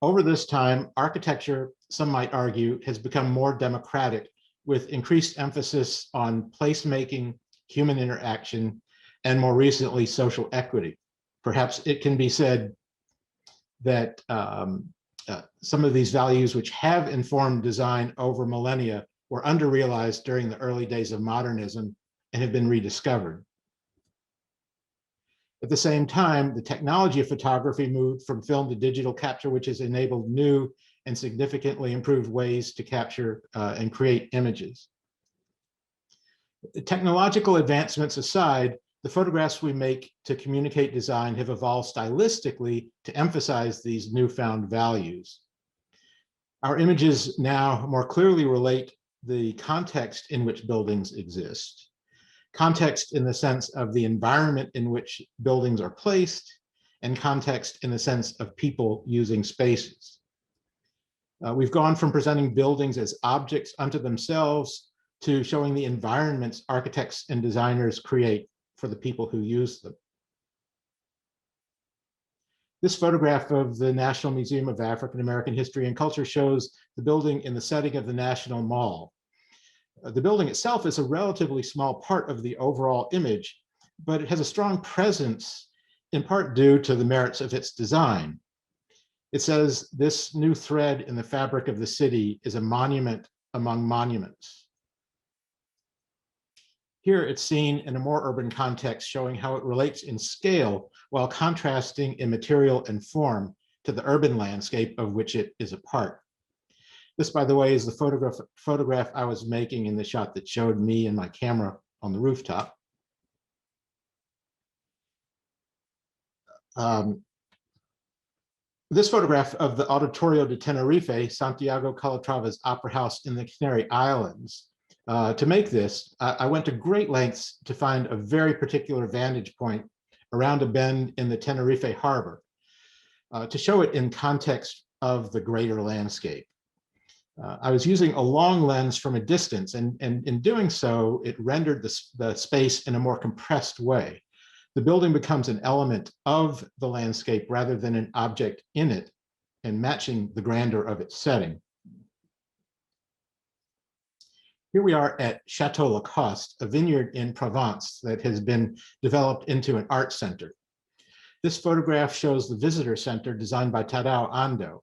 Over this time, architecture, some might argue, has become more democratic with increased emphasis on placemaking, human interaction, and more recently, social equity. Perhaps it can be said that some of these values which have informed design over millennia were under-realized during the early days of modernism and have been rediscovered. At the same time, the technology of photography moved from film to digital capture, which has enabled new and significantly improved ways to capture and create images. Technological advancements aside, the photographs we make to communicate design have evolved stylistically to emphasize these newfound values. Our images now more clearly relate the context in which buildings exist. Context in the sense of the environment in which buildings are placed, and context in the sense of people using spaces. We've gone from presenting buildings as objects unto themselves to showing the environments architects and designers create for the people who use them. This photograph of the National Museum of African American History and Culture shows the building in the setting of the National Mall. The building itself is a relatively small part of the overall image, but it has a strong presence in part due to the merits of its design. It says, "This new thread in the fabric of the city is a monument among monuments." Here it's seen in a more urban context, showing how it relates in scale while contrasting in material and form to the urban landscape of which it is a part. This, by the way, is the photograph I was making in the shot that showed me and my camera on the rooftop. This photograph of the Auditorio de Tenerife, Santiago Calatrava's opera house in the Canary Islands. To make this, I went to great lengths to find a very particular vantage point around a bend in the Tenerife harbor to show it in context of the greater landscape. I was using a long lens from a distance, and in doing so, it rendered the space in a more compressed way. The building becomes an element of the landscape rather than an object in it, and matching the grandeur of its setting. Here we are at Chateau Lacoste, a vineyard in Provence that has been developed into an art center. This photograph shows the visitor center designed by Tadao Ando.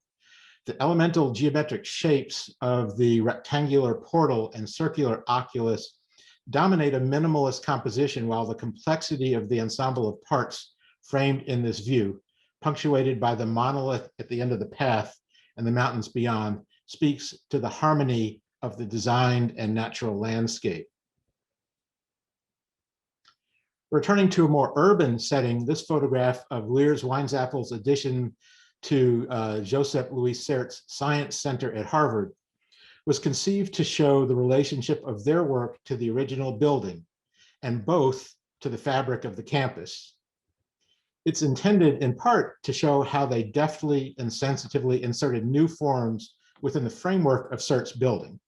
The elemental geometric shapes of the rectangular portal and circular oculus dominate a minimalist composition, while the complexity of the ensemble of parts framed in this view, punctuated by the monolith at the end of the path and the mountains beyond, speaks to the harmony of the designed and natural landscape. Returning to a more urban setting, this photograph of Lears Weinzapfel's addition to Joseph Louis Serre's Science Center at Harvard was conceived to show the relationship of their work to the original building, and both to the fabric of the campus. It's intended in part to show how they deftly and sensitively inserted new forms within the framework of Serre's building.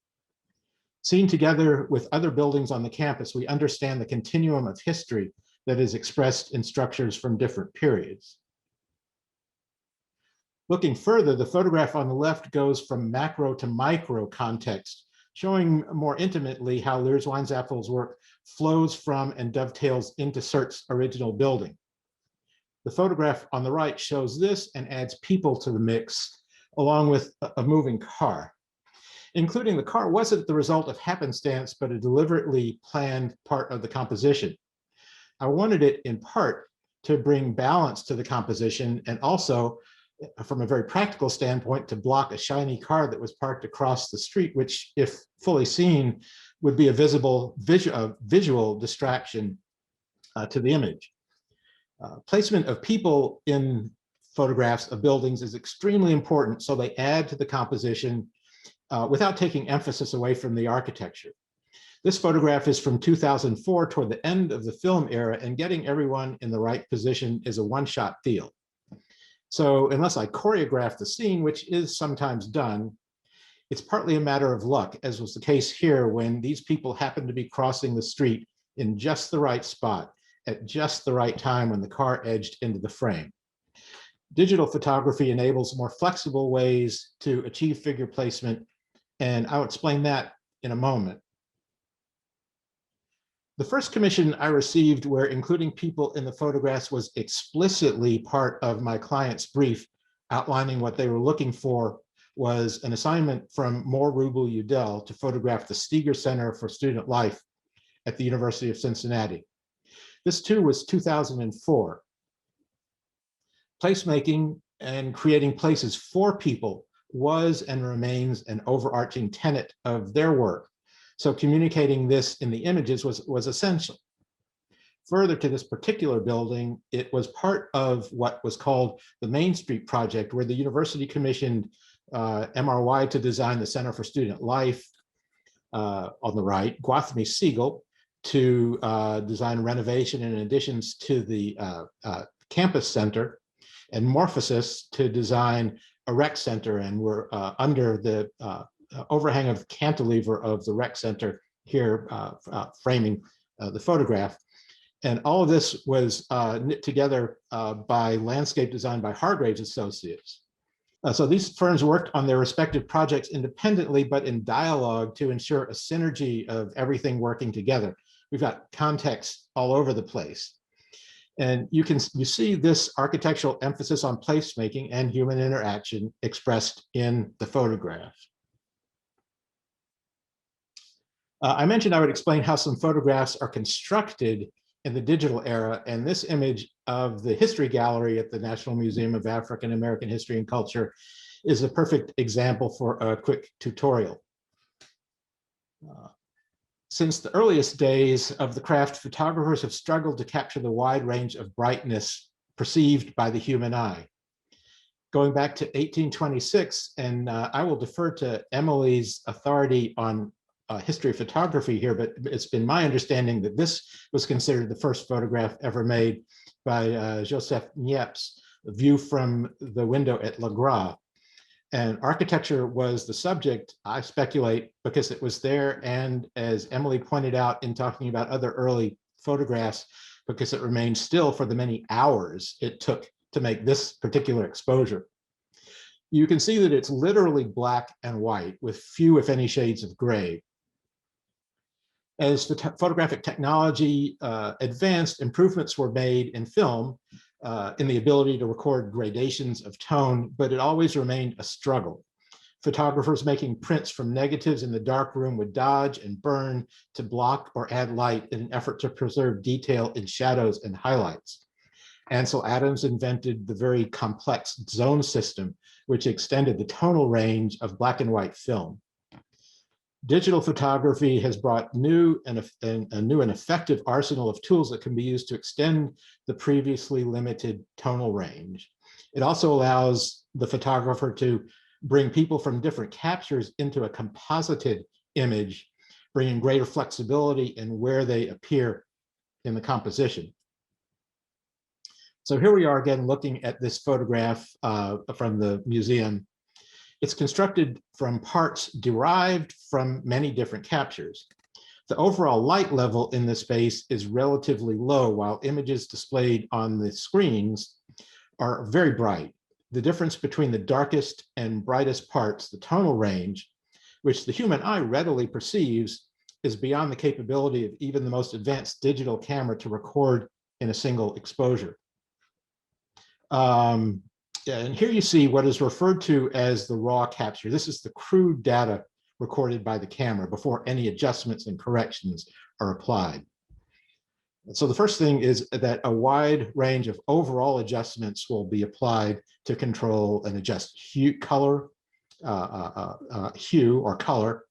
Seen together with other buildings on the campus, we understand the continuum of history that is expressed in structures from different periods. Looking further, the photograph on the left goes from macro to micro context, showing more intimately how Lears Weinzapfel's work flows from and dovetails into Serre's original building. The photograph on the right shows this and adds people to the mix, along with a moving car. Including the car wasn't the result of happenstance, but a deliberately planned part of the composition. I wanted it in part to bring balance to the composition, and also from a very practical standpoint, to block a shiny car that was parked across the street, which, if fully seen, would be a visual distraction to the image. Placement of people in photographs of buildings is extremely important, so they add to the composition without taking emphasis away from the architecture. This photograph is from 2004, toward the end of the film era, and getting everyone in the right position is a one-shot deal. So unless I choreograph the scene, which is sometimes done, it's partly a matter of luck, as was the case here when these people happened to be crossing the street in just the right spot at just the right time when the car edged into the frame. Digital photography enables more flexible ways to achieve figure placement, and I'll explain that in a moment. The first commission I received where including people in the photographs was explicitly part of my client's brief outlining what they were looking for was an assignment from Moore Rubel Udell to photograph the Steger Center for Student Life at the University of Cincinnati. This too was 2004. Placemaking and creating places for people was and remains an overarching tenet of their work. So communicating this in the images was essential. Further to this particular building, it was part of what was called the Main Street Project, where the university commissioned MRY to design the Center for Student Life on the right, Gwathmey Siegel to design renovation and additions to the campus center, and Morphosis to design a rec center, and we're under the overhang of cantilever of the rec center here, framing the photograph. And all of this was knit together by landscape design by Hargraves Associates. So these firms worked on their respective projects independently, but in dialogue to ensure a synergy of everything working together. We've got context all over the place. And you see this architectural emphasis on placemaking and human interaction expressed in the photograph. I mentioned I would explain how some photographs are constructed in the digital era, and this image of the History Gallery at the National Museum of African American History and Culture is a perfect example for a quick tutorial. Since the earliest days of the craft, photographers have struggled to capture the wide range of brightness perceived by the human eye. Going back to 1826, and I will defer to Emily's authority on history of photography here, but it's been my understanding that this was considered the first photograph ever made by Joseph Niepce, a view from the window at Le Gras. And architecture was the subject, I speculate, because it was there, and as Emily pointed out in talking about other early photographs, because it remained still for the many hours it took to make this particular exposure. You can see that it's literally black and white with few, if any, shades of gray. As photographic technology advanced, improvements were made in film in the ability to record gradations of tone, but it always remained a struggle. Photographers making prints from negatives in the dark room would dodge and burn to block or add light in an effort to preserve detail in shadows and highlights. Ansel Adams invented the very complex zone system, which extended the tonal range of black and white film. Digital photography has brought a new and effective arsenal of tools that can be used to extend the previously limited tonal range. It also allows the photographer to bring people from different captures into a composited image, bringing greater flexibility in where they appear in the composition. So here we are again looking at this photograph from the museum. It's constructed from parts derived from many different captures. The overall light level in this space is relatively low, while images displayed on the screens are very bright. The difference between the darkest and brightest parts, the tonal range, which the human eye readily perceives, is beyond the capability of even the most advanced digital camera to record in a single exposure. And here you see what is referred to as the raw capture. This is the crude data recorded by the camera before any adjustments and corrections are applied. So the first thing is that a wide range of overall adjustments will be applied to control and adjust hue, hue or color,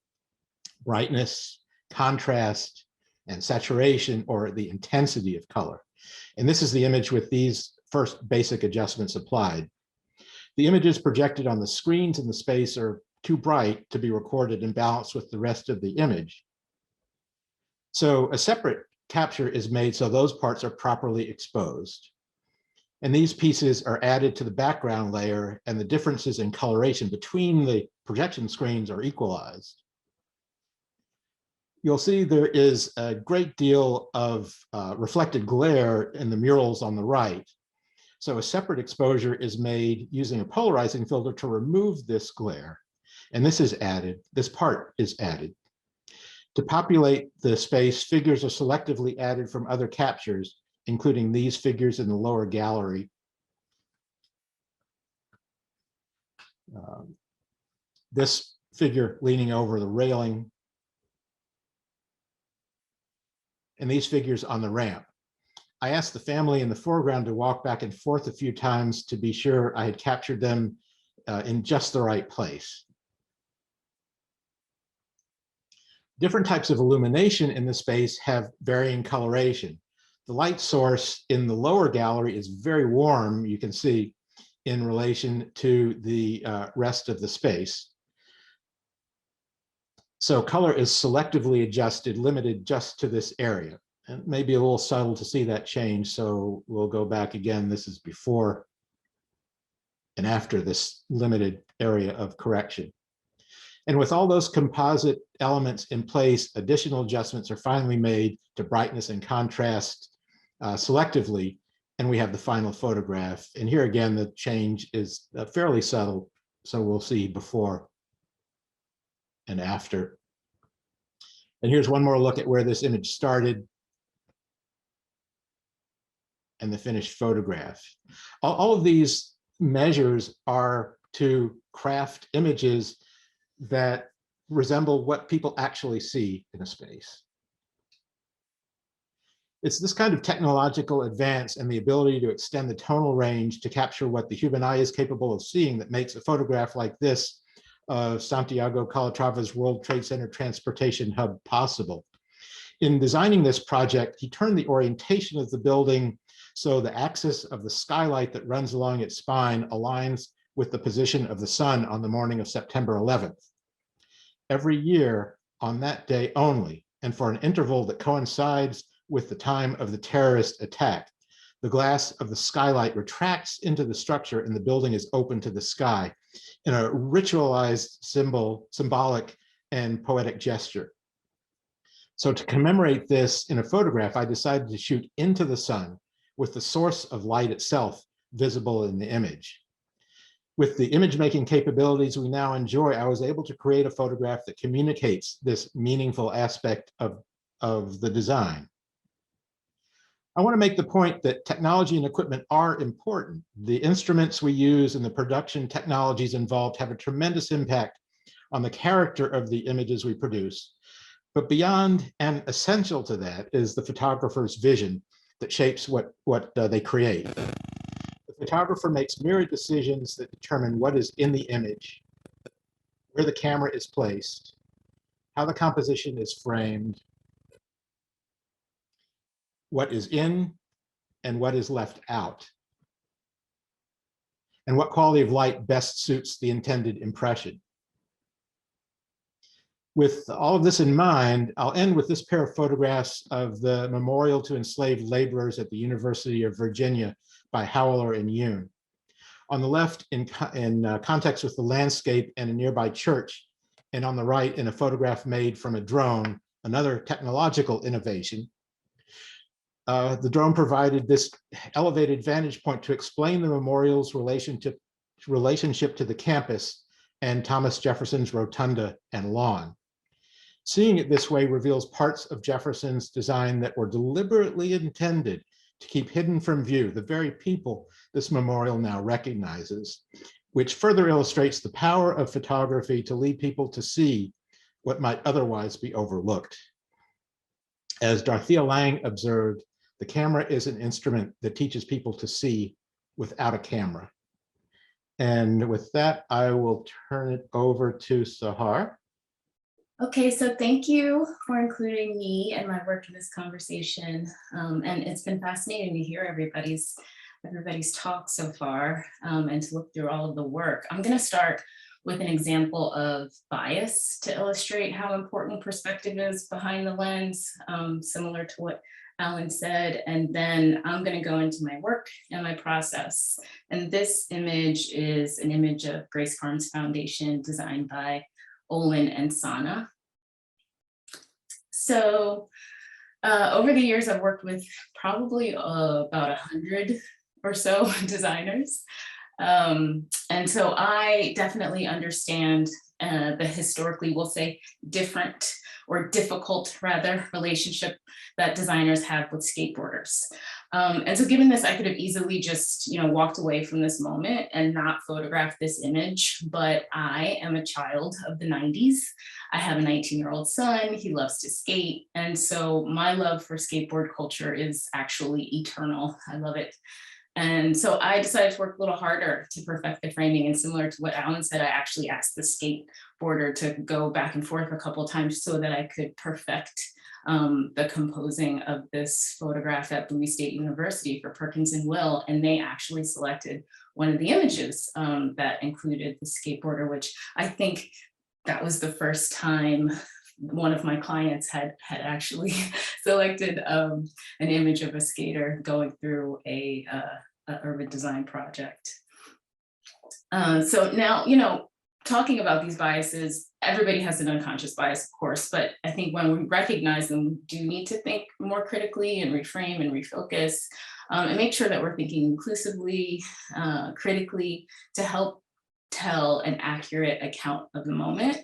brightness, contrast, and saturation, or the intensity of color. And this is the image with these first basic adjustments applied. The images projected on the screens in the space are too bright to be recorded and balanced with the rest of the image. So a separate capture is made so those parts are properly exposed. And these pieces are added to the background layer, and the differences in coloration between the projection screens are equalized. You'll see there is a great deal of reflected glare in the murals on the right. So a separate exposure is made using a polarizing filter to remove this glare. And this is added, this part is added. To populate the space, figures are selectively added from other captures, including these figures in the lower gallery. This figure leaning over the railing, and these figures on the ramp. I asked the family in the foreground to walk back and forth a few times to be sure I had captured them in just the right place. Different types of illumination in the space have varying coloration. The light source in the lower gallery is very warm, you can see, in relation to the rest of the space. So color is selectively adjusted, limited just to this area. And it may be a little subtle to see that change, so we'll go back again. This is before and after this limited area of correction. And with all those composite elements in place, additional adjustments are finally made to brightness and contrast selectively, and we have the final photograph. And here again, the change is fairly subtle, so we'll see before and after. And here's one more look at where this image started. and the finished photograph. All of these measures are to craft images that resemble what people actually see in a space. It's this kind of technological advance and the ability to extend the tonal range to capture what the human eye is capable of seeing that makes a photograph like this of Santiago Calatrava's World Trade Center Transportation Hub possible. In designing this project, he turned the orientation of the building so the axis of the skylight that runs along its spine aligns with the position of the sun on the morning of September 11th. Every year on that day only, and for an interval that coincides with the time of the terrorist attack, the glass of the skylight retracts into the structure and the building is open to the sky in a ritualized symbolic and poetic gesture. So to commemorate this in a photograph, I decided to shoot into the sun with the source of light itself visible in the image. With the image making capabilities we now enjoy, I was able to create a photograph that communicates this meaningful aspect of the design. I want to make the point that technology and equipment are important. The instruments we use and the production technologies involved have a tremendous impact on the character of the images we produce. But beyond and essential to that is the photographer's vision that shapes what they create. The photographer makes myriad decisions that determine what is in the image, where the camera is placed, how the composition is framed, what is in and what is left out, and what quality of light best suits the intended impression. With all of this in mind, I'll end with this pair of photographs of the memorial to enslaved laborers at the University of Virginia by Howler and Yoon. On the left, in context with the landscape and a nearby church, and on the right, in a photograph made from a drone, another technological innovation. The drone provided this elevated vantage point to explain the memorial's relationship to the campus and Thomas Jefferson's rotunda and lawn. Seeing it this way reveals parts of Jefferson's design that were deliberately intended to keep hidden from view the very people this memorial now recognizes, which further illustrates the power of photography to lead people to see what might otherwise be overlooked. As Dorothea Lange observed, the camera is an instrument that teaches people to see without a camera. And with that, I will turn it over to Sahar. Okay, so thank you for including me and my work in this conversation. And it's been fascinating to hear everybody's talk so far and to look through all of the work. I'm going to start with an example of bias to illustrate how important perspective is behind the lens, similar to what Alan said, and then I'm going to go into my work and my process. And this image is an image of Grace Farms Foundation designed by Olin and Sana. So over the years, I've worked with probably about 100 or so designers. And so I definitely understand the historically, we'll say, different or difficult rather relationship that designers have with skateboarders. And so given this, I could have easily just, walked away from this moment and not photographed this image, but I am a child of the 90s. I have a 19-year-old son, he loves to skate. And so my love for skateboard culture is actually eternal. I love it. And so I decided to work a little harder to perfect the framing. And similar to what Alan said, I actually asked the skateboarder to go back and forth a couple of times so that I could perfect the composing of this photograph at Bowie State University for Perkins and Will. And they actually selected one of the images that included the skateboarder, which I think that was the first time one of my clients had actually selected an image of a skater going through a urban design project. So now, talking about these biases, everybody has an unconscious bias, of course, but I think when we recognize them, we do need to think more critically and reframe and refocus and make sure that we're thinking inclusively, critically to help tell an accurate account of the moment.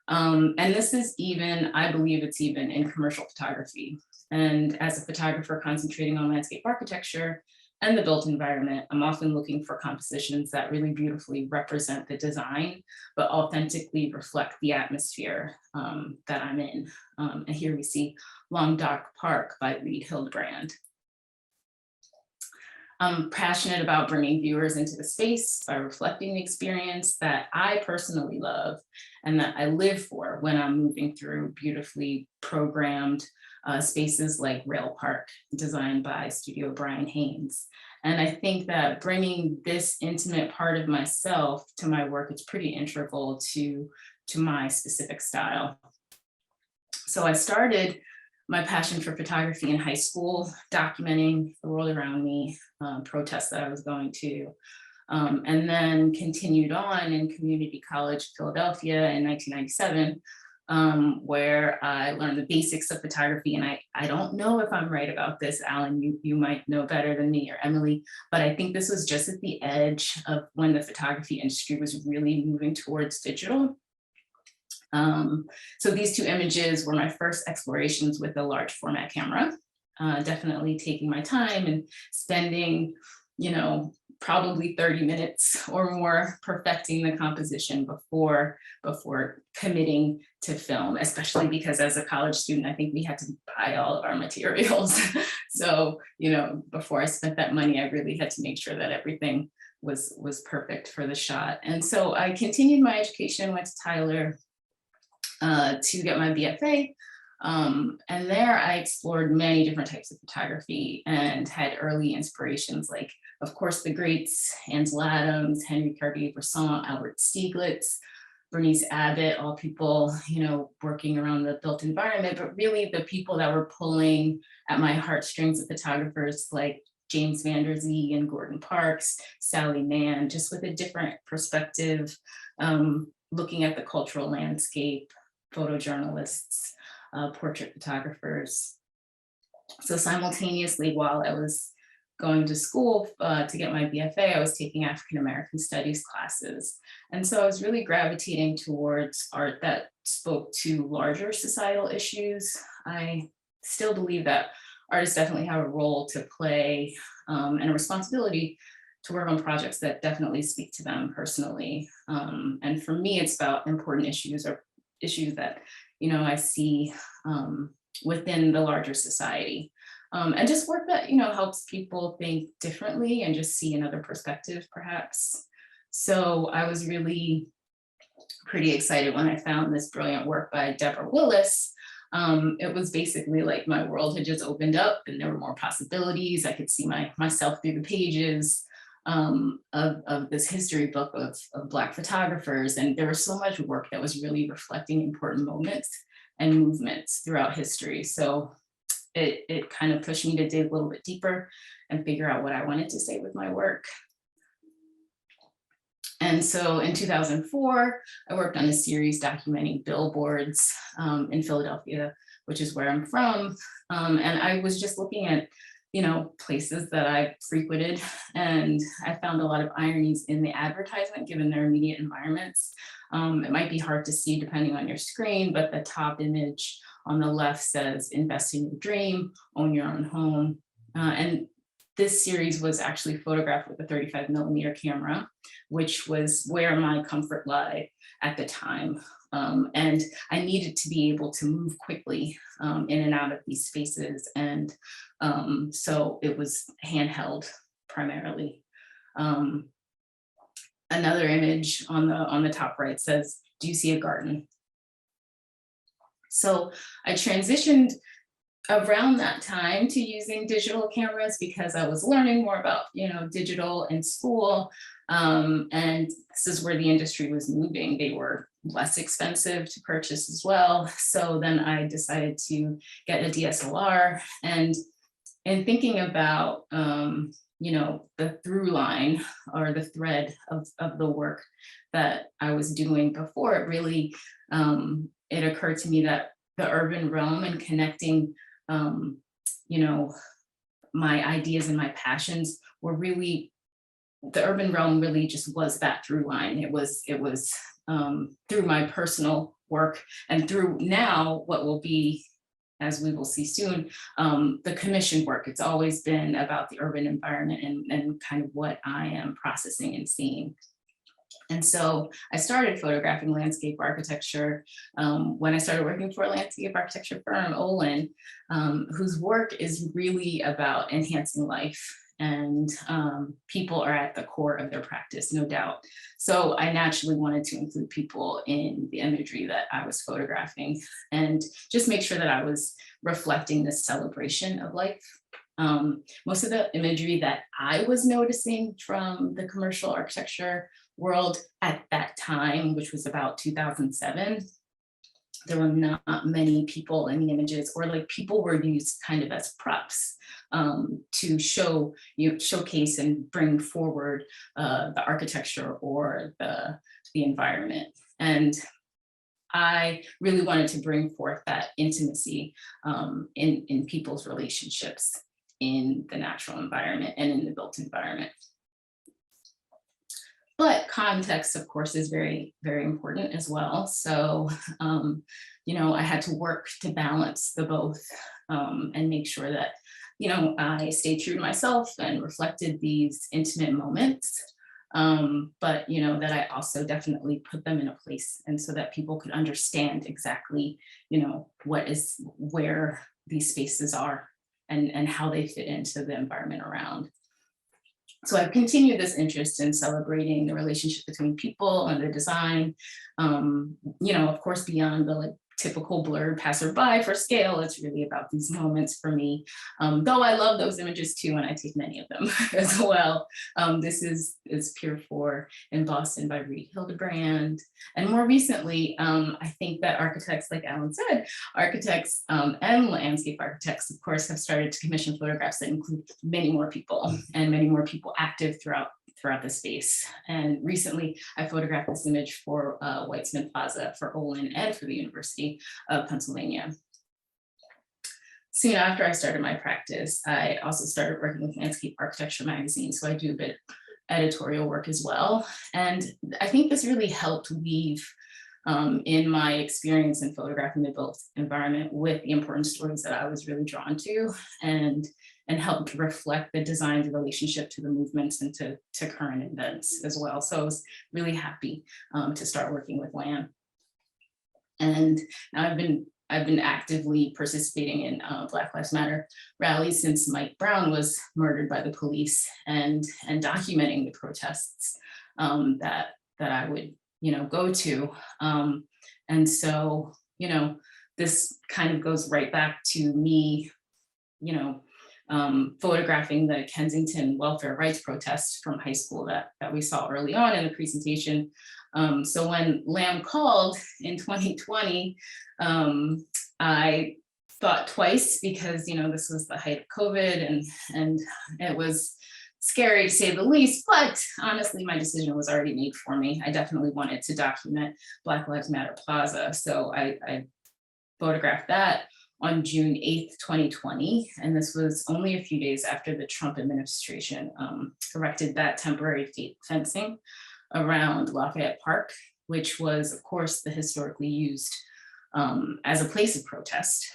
And this is even, I believe it's even in commercial photography. And as a photographer concentrating on landscape architecture, and the built environment, I'm often looking for compositions that really beautifully represent the design, but authentically reflect the atmosphere that I'm in. And here we see Long Dock Park by Reed Hildebrand. I'm passionate about bringing viewers into the space by reflecting the experience that I personally love and that I live for when I'm moving through beautifully programmed spaces like Rail Park, designed by Studio Brian Haynes. And I think that bringing this intimate part of myself to my work is pretty integral to my specific style. So I started my passion for photography in high school, documenting the world around me, protests that I was going to, and then continued on in community college, Philadelphia in 1997, where I learned the basics of photography. And I don't know if I'm right about this, Alan, you might know better than me, or Emily, but I think this was just at the edge of when the photography industry was really moving towards digital. So these two images were my first explorations with a large format camera, definitely taking my time and spending, probably 30 minutes or more perfecting the composition before committing to film, especially because as a college student, I think we had to buy all of our materials. So, before I spent that money, I really had to make sure that everything was perfect for the shot. And so I continued my education, went to Tyler to get my BFA. And there I explored many different types of photography and had early inspirations like, of course, the greats, Ansel Adams, Henry Cartier-Bresson, Albert Stieglitz, Bernice Abbott, all people, working around the built environment, but really the people that were pulling at my heartstrings of photographers like James Van Der Zee and Gordon Parks, Sally Mann, just with a different perspective, looking at the cultural landscape, photojournalists, portrait photographers. So simultaneously, while I was going to school to get my BFA, I was taking African American studies classes. And so I was really gravitating towards art that spoke to larger societal issues. I still believe that artists definitely have a role to play and a responsibility to work on projects that definitely speak to them personally. And for me, it's about important issues or issues that, I see within the larger society. And just work that, helps people think differently and just see another perspective, perhaps. So I was really pretty excited when I found this brilliant work by Deborah Willis. It was basically like my world had just opened up and there were more possibilities. I could see myself through the pages of this history book of Black photographers. And there was so much work that was really reflecting important moments and movements throughout history. So it kind of pushed me to dig a little bit deeper and figure out what I wanted to say with my work. And so in 2004, I worked on a series documenting billboards in Philadelphia, which is where I'm from. And I was just looking at, places that I frequented, and I found a lot of ironies in the advertisement given their immediate environments. It might be hard to see depending on your screen, but the top image on the left says, invest in your dream, own your own home. And this series was actually photographed with a 35mm camera, which was where my comfort lay at the time. And I needed to be able to move quickly in and out of these spaces. And so it was handheld primarily. Another image on the top right says, do you see a garden? So I transitioned around that time to using digital cameras because I was learning more about, digital in school. And this is where the industry was moving. They were less expensive to purchase as well. So then I decided to get a DSLR, and in thinking about, the through line or the thread of the work that I was doing before, it really, it occurred to me that the urban realm and connecting, my ideas and my passions were really, the urban realm really just was that through line. It was through my personal work and through now what will be as we will see soon, the commission work. It's always been about the urban environment and kind of what I am processing and seeing. And so I started photographing landscape architecture when I started working for a landscape architecture firm, Olin, whose work is really about enhancing life. And people are at the core of their practice, no doubt. So I naturally wanted to include people in the imagery that I was photographing and just make sure that I was reflecting this celebration of life. Most of the imagery that I was noticing from the commercial architecture world at that time, which was about 2007, there were not many people in the images, or like people were used kind of as props to showcase and bring forward the architecture or the environment. And I really wanted to bring forth that intimacy in people's relationships in the natural environment and in the built environment. But context, of course, is very, very important as well. So, I had to work to balance the both and make sure that, I stayed true to myself and reflected these intimate moments, but, that I also definitely put them in a place, and so that people could understand exactly, where these spaces are and how they fit into the environment around. So I've continued this interest in celebrating the relationship between people and the design, of course, beyond the typical blurred passerby for scale. It's really about these moments for me, though I love those images too, and I take many of them as well. This is Pier 4 in Boston by Reed Hildebrand. And more recently, I think that architects, like Alan said, architects and landscape architects, of course, have started to commission photographs that include many more people and many more people active throughout the space. And recently I photographed this image for Weitzman Plaza for Olin and for the University of Pennsylvania. Soon after I started my practice, I also started working with Landscape Architecture magazine. So I do a bit of editorial work as well. And I think this really helped weave in my experience in photographing the built environment with the important stories that I was really drawn to, and helped reflect the design's relationship to the movements and to current events as well. So I was really happy to start working with LAM. And now I've been actively participating in Black Lives Matter rallies since Mike Brown was murdered by the police, and documenting the protests that I would go to. And so, this kind of goes right back to me, photographing the Kensington welfare rights protests from high school that we saw early on in the presentation. So when LAM called in 2020, I thought twice, because this was the height of COVID and it was scary to say the least, but honestly, my decision was already made for me. I definitely wanted to document Black Lives Matter Plaza. So I photographed that on June 8th, 2020. And this was only a few days after the Trump administration erected that temporary fencing around Lafayette Park, which was, of course, the historically used as a place of protest.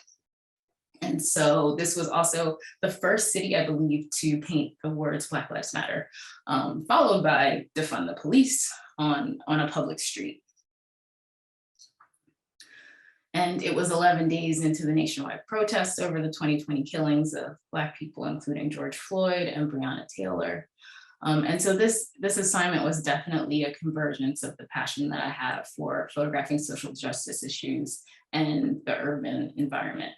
And so this was also the first city, I believe, to paint the words Black Lives Matter, followed by defund the police on a public street. And it was 11 days into the nationwide protests over the 2020 killings of Black people, including George Floyd and Breonna Taylor. And so this assignment was definitely a convergence of the passion that I have for photographing social justice issues and the urban environment.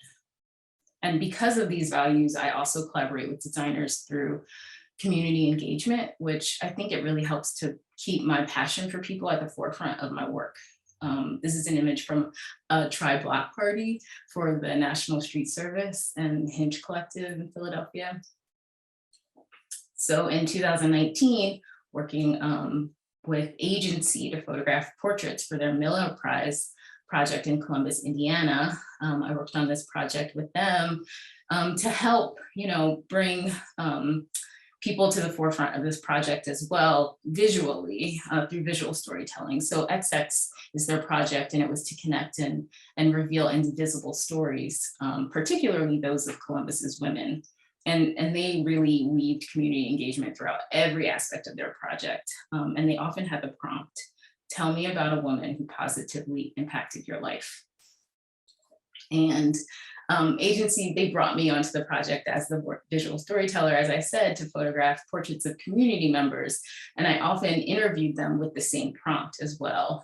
And because of these values, I also collaborate with designers through community engagement, which I think it really helps to keep my passion for people at the forefront of my work. This is an image from a tri-block party for the National Street Service and Hinge Collective in Philadelphia. So in 2019, working with Agency to photograph portraits for their Miller Prize project in Columbus, Indiana, I worked on this project with them to help, bring people to the forefront of this project as well, visually, through visual storytelling. So XX is their project, and it was to connect and reveal indivisible stories, particularly those of Columbus's women. And they really weaved community engagement throughout every aspect of their project. And they often had the prompt, tell me about a woman who positively impacted your life. And agency, they brought me onto the project as the visual storyteller, as I said, to photograph portraits of community members. And I often interviewed them with the same prompt as well.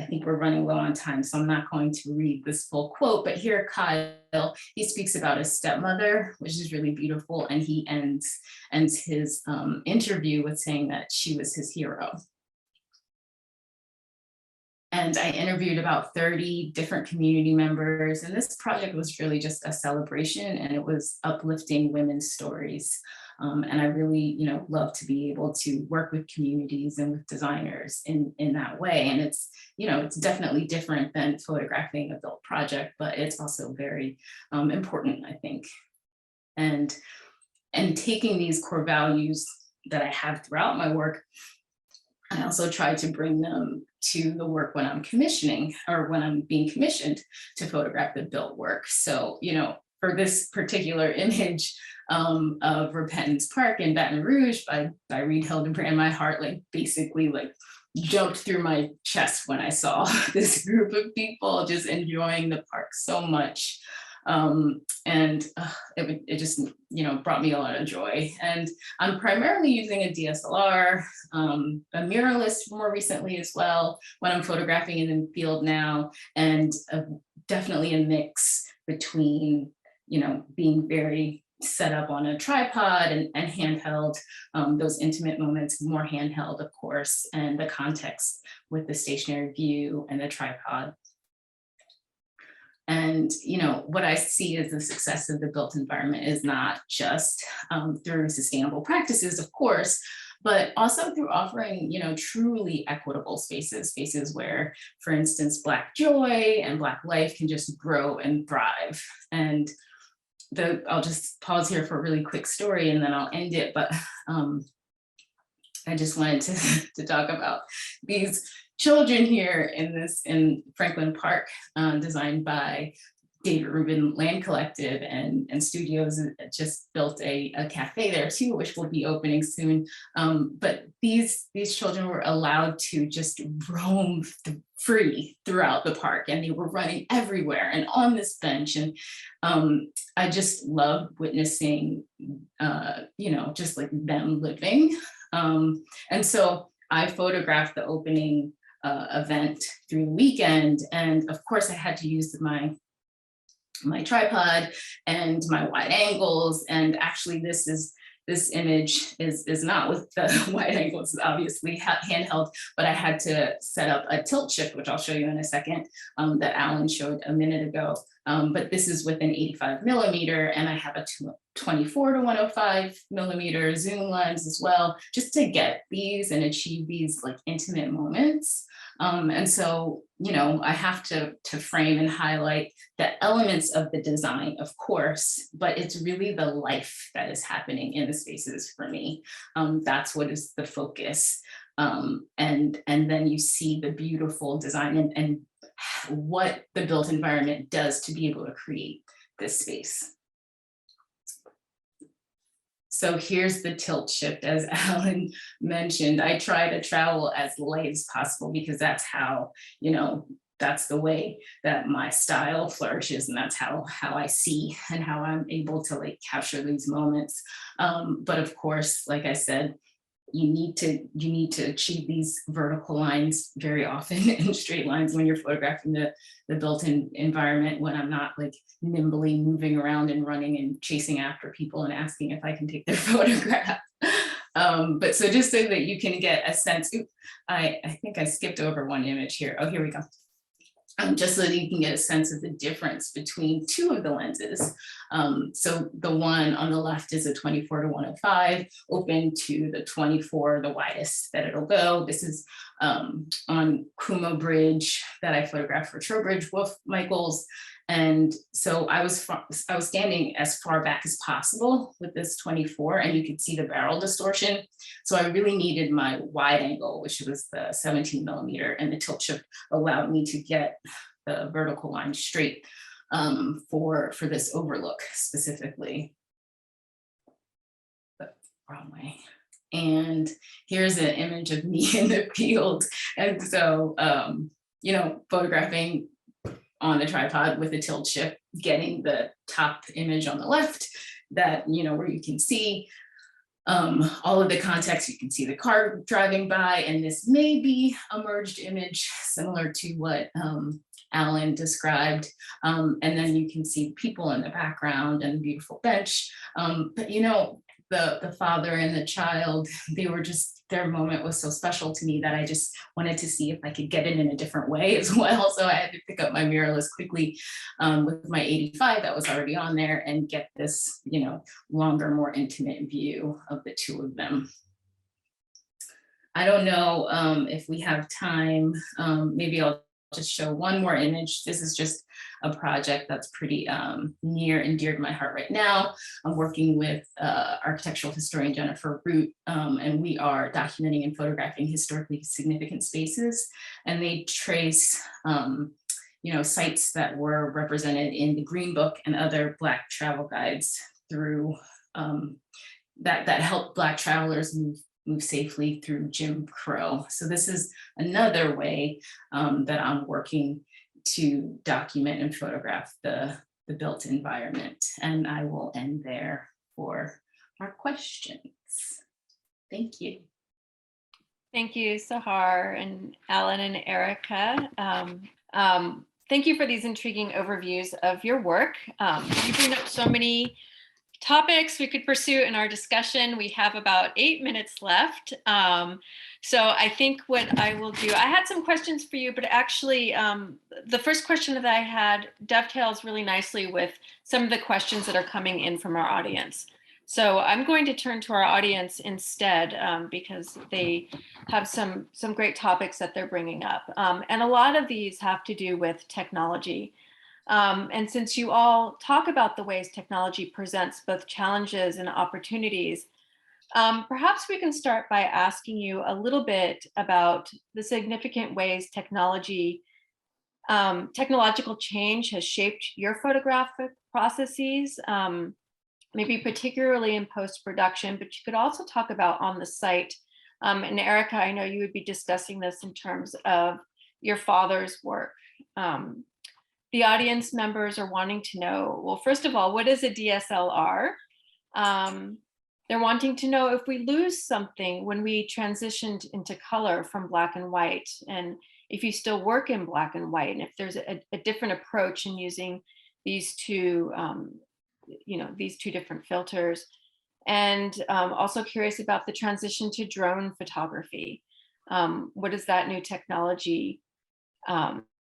I think we're running low on time, so I'm not going to read this full quote, but here Kyle, he speaks about his stepmother, which is really beautiful. And he ends his interview with saying that she was his hero. And I interviewed about 30 different community members. And this project was really just a celebration, and it was uplifting women's stories. And I really, love to be able to work with communities and with designers in that way. And it's, it's definitely different than photographing a built project, but it's also very important, I think. And taking these core values that I have throughout my work, I also try to bring them to the work when I'm commissioning, or when I'm being commissioned to photograph the built work. So, for this particular image of Repentance Park in Baton Rouge by Reed Hildebrand, my heart basically jumped through my chest when I saw this group of people just enjoying the park so much. It just, brought me a lot of joy. And I'm primarily using a DSLR, a mirrorless more recently as well, when I'm photographing in the field now, and definitely a mix between, being very set up on a tripod and handheld, those intimate moments, more handheld, of course, and the context with the stationary view and the tripod. And, what I see as the success of the built environment is not just through sustainable practices, of course, but also through offering, truly equitable spaces where, for instance, Black joy and Black life can just grow and thrive. And I'll just pause here for a really quick story and then I'll end it. But I just wanted to talk about these children here in Franklin Park, designed by David Rubin Land Collective and Studios. Just built a cafe there too, which will be opening soon. But these children were allowed to just roam free throughout the park, and they were running everywhere and on this bench. And I just love witnessing, just them living. And so I photographed the opening event through the weekend, and of course I had to use my tripod and my wide angles. And actually this image is not with the wide angles, obviously handheld, but I had to set up a tilt shift, which I'll show you in a second, that Alan showed a minute ago. But this is with an 85 millimeter, and I have a 24 to 105 millimeter zoom lens as well, just to get these and achieve these intimate moments. And so, I have to frame and highlight the elements of the design, of course, but it's really the life that is happening in the spaces for me. That's what is the focus. And then you see the beautiful design and what the built environment does to be able to create this space. So here's the tilt shift, as Alan mentioned. I try to travel as light as possible because that's how, that's the way that my style flourishes, and that's how I see and how I'm able to capture these moments. But of course, like I said, you need to achieve these vertical lines very often in straight lines when you're photographing the built-in environment, when I'm not nimbly moving around and running and chasing after people and asking if I can take their photograph. But so just so that you can get a sense, I think I skipped over one image here. Oh, here we go. Just so that you can get a sense of the difference between two of the lenses. So the one on the left is a 24 to 105, open to the 24, the widest that it'll go. This is on Kumo Bridge that I photographed for Trowbridge Wolf Michaels. And so I was standing as far back as possible with this 24, and you could see the barrel distortion. So I really needed my wide angle, which was the 17 millimeter, and the tilt shift allowed me to get the vertical line straight for this overlook specifically. But wrong way. And here's an image of me in the field. And so, you know, photographing on the tripod with a tilt shift, getting the top image on the left that, you know, where you can see all of the context. You can see the car driving by, and this may be a merged image similar to what Alan described. And then you can see people in the background and a beautiful bench. But you know, the father and the child, they were just, their moment was so special to me that I just wanted to see if I could get it in a different way as well. So I had to pick up my mirrorless quickly with my 85 that was already on there and get this, you know, longer, more intimate view of the two of them. I don't know if we have time, maybe I'll just show one more image. This is just a project that's pretty near and dear to my heart right now. I'm working with architectural historian Jennifer Root, and we are documenting and photographing historically significant spaces. And they trace, you know, sites that were represented in the Green Book and other Black travel guides through that help Black travelers move safely through Jim Crow. So this is another way that I'm working to document and photograph the built environment. And I will end there for our questions. Thank you. Thank you, Sahar and Alan and Erica. Thank you for these intriguing overviews of your work. You bring up so many topics we could pursue in our discussion. We have about 8 minutes left. So I think what I will do, I had some questions for you, but actually the first question that I had dovetails really nicely with some of the questions that are coming in from our audience. So I'm going to turn to our audience instead because they have some great topics that they're bringing up. And a lot of these have to do with technology. And since you all talk about the ways technology presents both challenges and opportunities, perhaps we can start by asking you a little bit about the significant ways technological change has shaped your photographic processes, maybe particularly in post-production, but you could also talk about on the site. And Erica, I know you would be discussing this in terms of your father's work. The audience members are wanting to know, well, first of all, what is a DSLR? They're wanting to know if we lose something when we transitioned into color from black and white, and if you still work in black and white, and if there's a different approach in using these two, these two different filters. And also curious about the transition to drone photography. What is that new technology?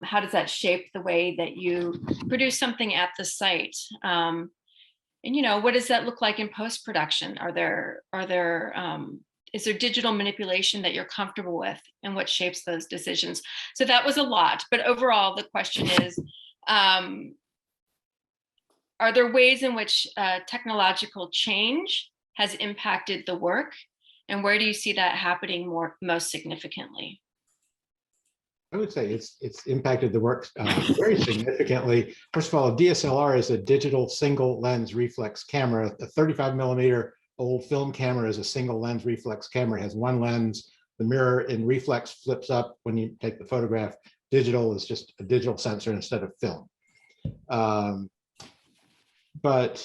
How does that shape the way that you produce something at the site? And what does that look like in post-production? Is there digital manipulation that you're comfortable with, and what shapes those decisions? So that was a lot, but overall the question is, are there ways in which technological change has impacted the work, and where do you see that happening most significantly? I would say it's impacted the work very significantly. First of all, a DSLR is a digital single lens reflex camera. A 35 millimeter old film camera is a single lens reflex camera. It has one lens. The mirror in reflex flips up when you take the photograph. Digital is just a digital sensor instead of film. But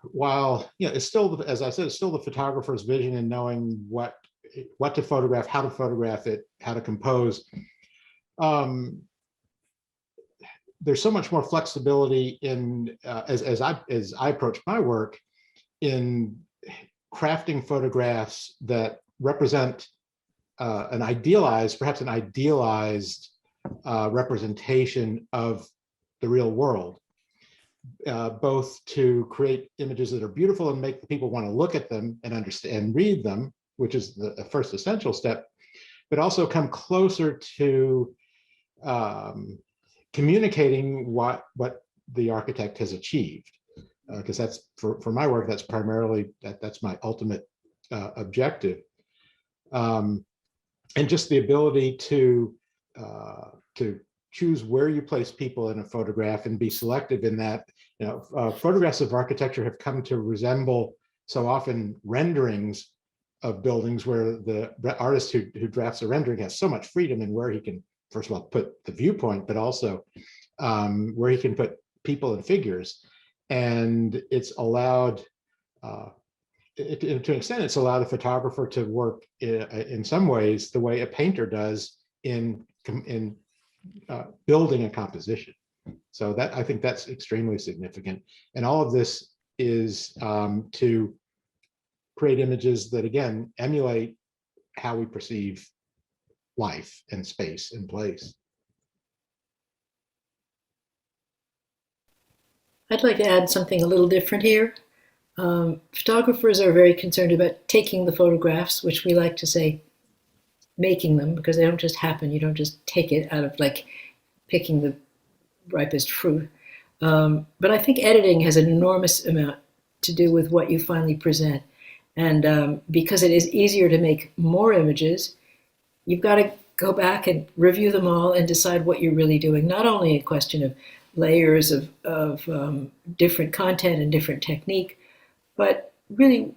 while it's still, as I said, it's still the photographer's vision in knowing what to photograph, how to photograph it, how to compose. There's so much more flexibility in as I approach my work in crafting photographs that represent perhaps an idealized representation of the real world, both to create images that are beautiful and make people want to look at them and understand and read them, which is the first essential step, but also come closer to communicating what the architect has achieved, because that's for my work, that's primarily that's my ultimate objective, and just the ability to choose where you place people in a photograph and be selective in that. Photographs of architecture have come to resemble so often renderings of buildings, where the artist who drafts a rendering has so much freedom in where he can, first of all, put the viewpoint, but also where he can put people and figures. And it's allowed, to an extent, it's allowed a photographer to work in some ways the way a painter does in building a composition. So that, I think that's extremely significant. And all of this is to create images that, again, emulate how we perceive life and space and place. I'd like to add something a little different here. Photographers are very concerned about taking the photographs, which we like to say making them, because they don't just happen. You don't just take it out of like picking the ripest fruit. But I think editing has an enormous amount to do with what you finally present. And because it is easier to make more images, you've got to go back and review them all and decide what you're really doing. Not only a question of layers of different content and different technique, but really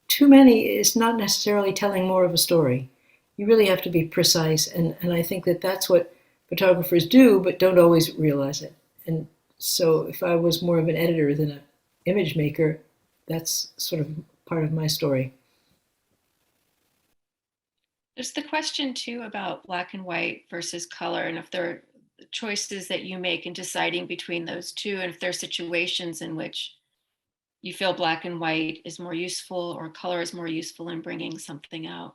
too many is not necessarily telling more of a story. You really have to be precise, and I think that that's what photographers do, but don't always realize it. And so if I was more of an editor than an image maker, that's sort of part of my story. There's the question too about black and white versus color, and if there are choices that you make in deciding between those two, and if there are situations in which you feel black and white is more useful or color is more useful in bringing something out.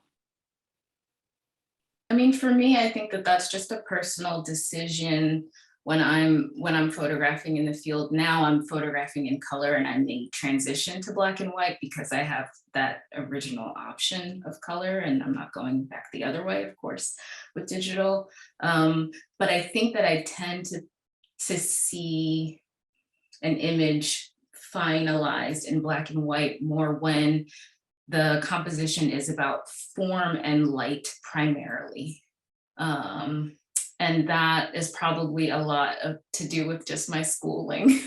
I mean, for me, I think that that's just a personal decision. When I'm photographing in the field now, I'm photographing in color, and I may transition to black and white because I have that original option of color, and I'm not going back the other way, of course, with digital. But I think that I tend to see an image finalized in black and white more when the composition is about form and light primarily. And that is probably a lot to do with just my schooling.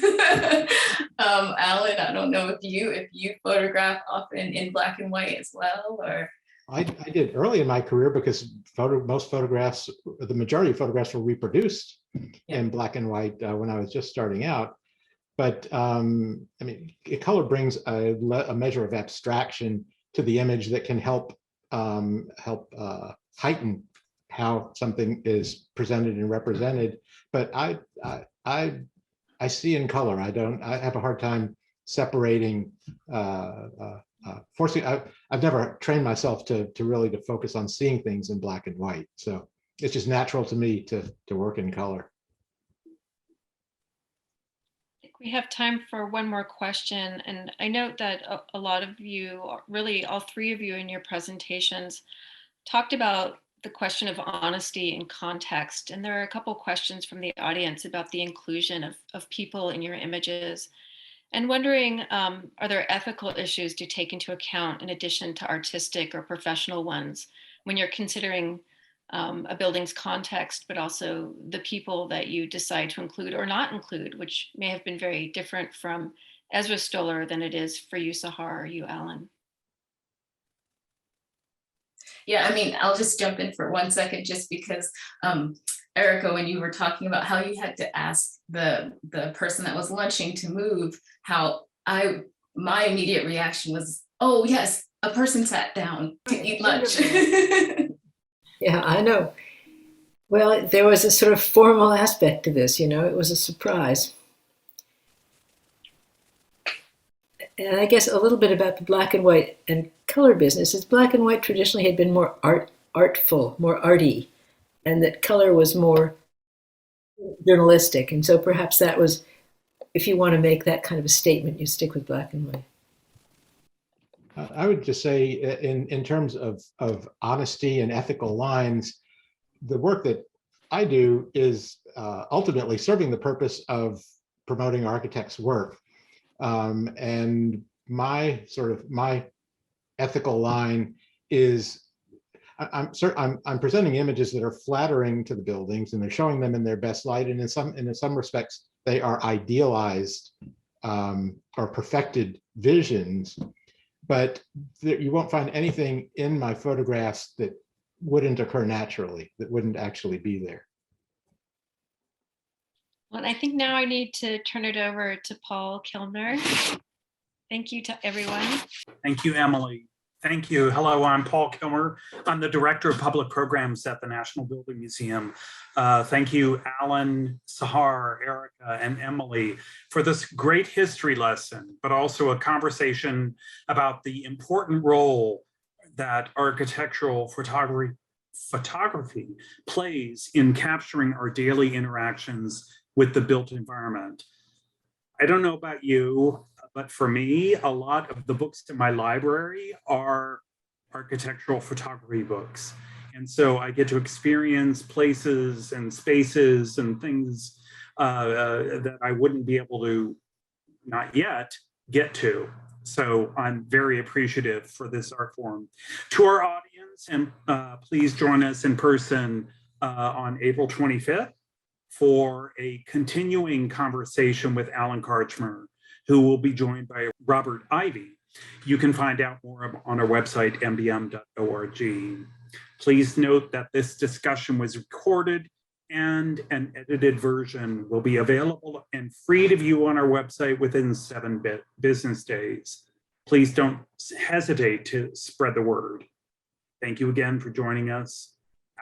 Alan, I don't know if you photograph often in black and white as well, or. I did early in my career because most photographs, the majority of photographs were reproduced in black and white when I was just starting out. But I mean, color brings a measure of abstraction to the image that can help heighten how something is presented and represented. But I see in color. I have a hard time separating. Forcing. I've never trained myself to really focus on seeing things in black and white. So it's just natural to me to work in color. We have time for one more question, and I note that a lot of you, really all three of you in your presentations, talked about the question of honesty and context, and there are a couple questions from the audience about the inclusion of people in your images, and wondering, are there ethical issues to take into account in addition to artistic or professional ones when you're considering a building's context, but also the people that you decide to include or not include, which may have been very different from Ezra Stoller than it is for you, Sahar, or you, Alan. Yeah, I mean, I'll just jump in for 1 second, just because Erica, when you were talking about how you had to ask the person that was lunching to move, my immediate reaction was, oh yes, a person sat down to eat lunch. Yeah, I know. Well, there was a sort of formal aspect to this, it was a surprise. And I guess a little bit about the black and white and color business is black and white traditionally had been more artful, more arty, and that color was more journalistic. And so perhaps that was, if you want to make that kind of a statement, you stick with black and white. I would just say in terms of honesty and ethical lines, the work that I do is ultimately serving the purpose of promoting architects' work. And my ethical line is I'm presenting images that are flattering to the buildings, and they're showing them in their best light. And in some respects, they are idealized or perfected visions. But you won't find anything in my photographs that wouldn't occur naturally, that wouldn't actually be there. Well, I think now I need to turn it over to Paul Kilmer. Thank you to everyone. Thank you, Emily. Thank you. Hello, I'm Paul Kilmer. I'm the Director of Public Programs at the National Building Museum. Thank you, Alan, Sahar, Erica, and Emily for this great history lesson, but also a conversation about the important role that architectural photography plays in capturing our daily interactions with the built environment. I don't know about you, but for me, a lot of the books in my library are architectural photography books. And so I get to experience places and spaces and things that I wouldn't be able to, not yet, get to. So I'm very appreciative for this art form. To our audience, and please join us in person on April 25th for a continuing conversation with Alan Karchmer, who will be joined by Robert Ivy. You can find out more on our website, mbm.org. Please note that this discussion was recorded and an edited version will be available and free to view on our website within 7 business days. Please don't hesitate to spread the word. Thank you again for joining us,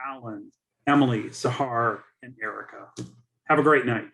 Alan, Emily, Sahar, and Erica. Have a great night.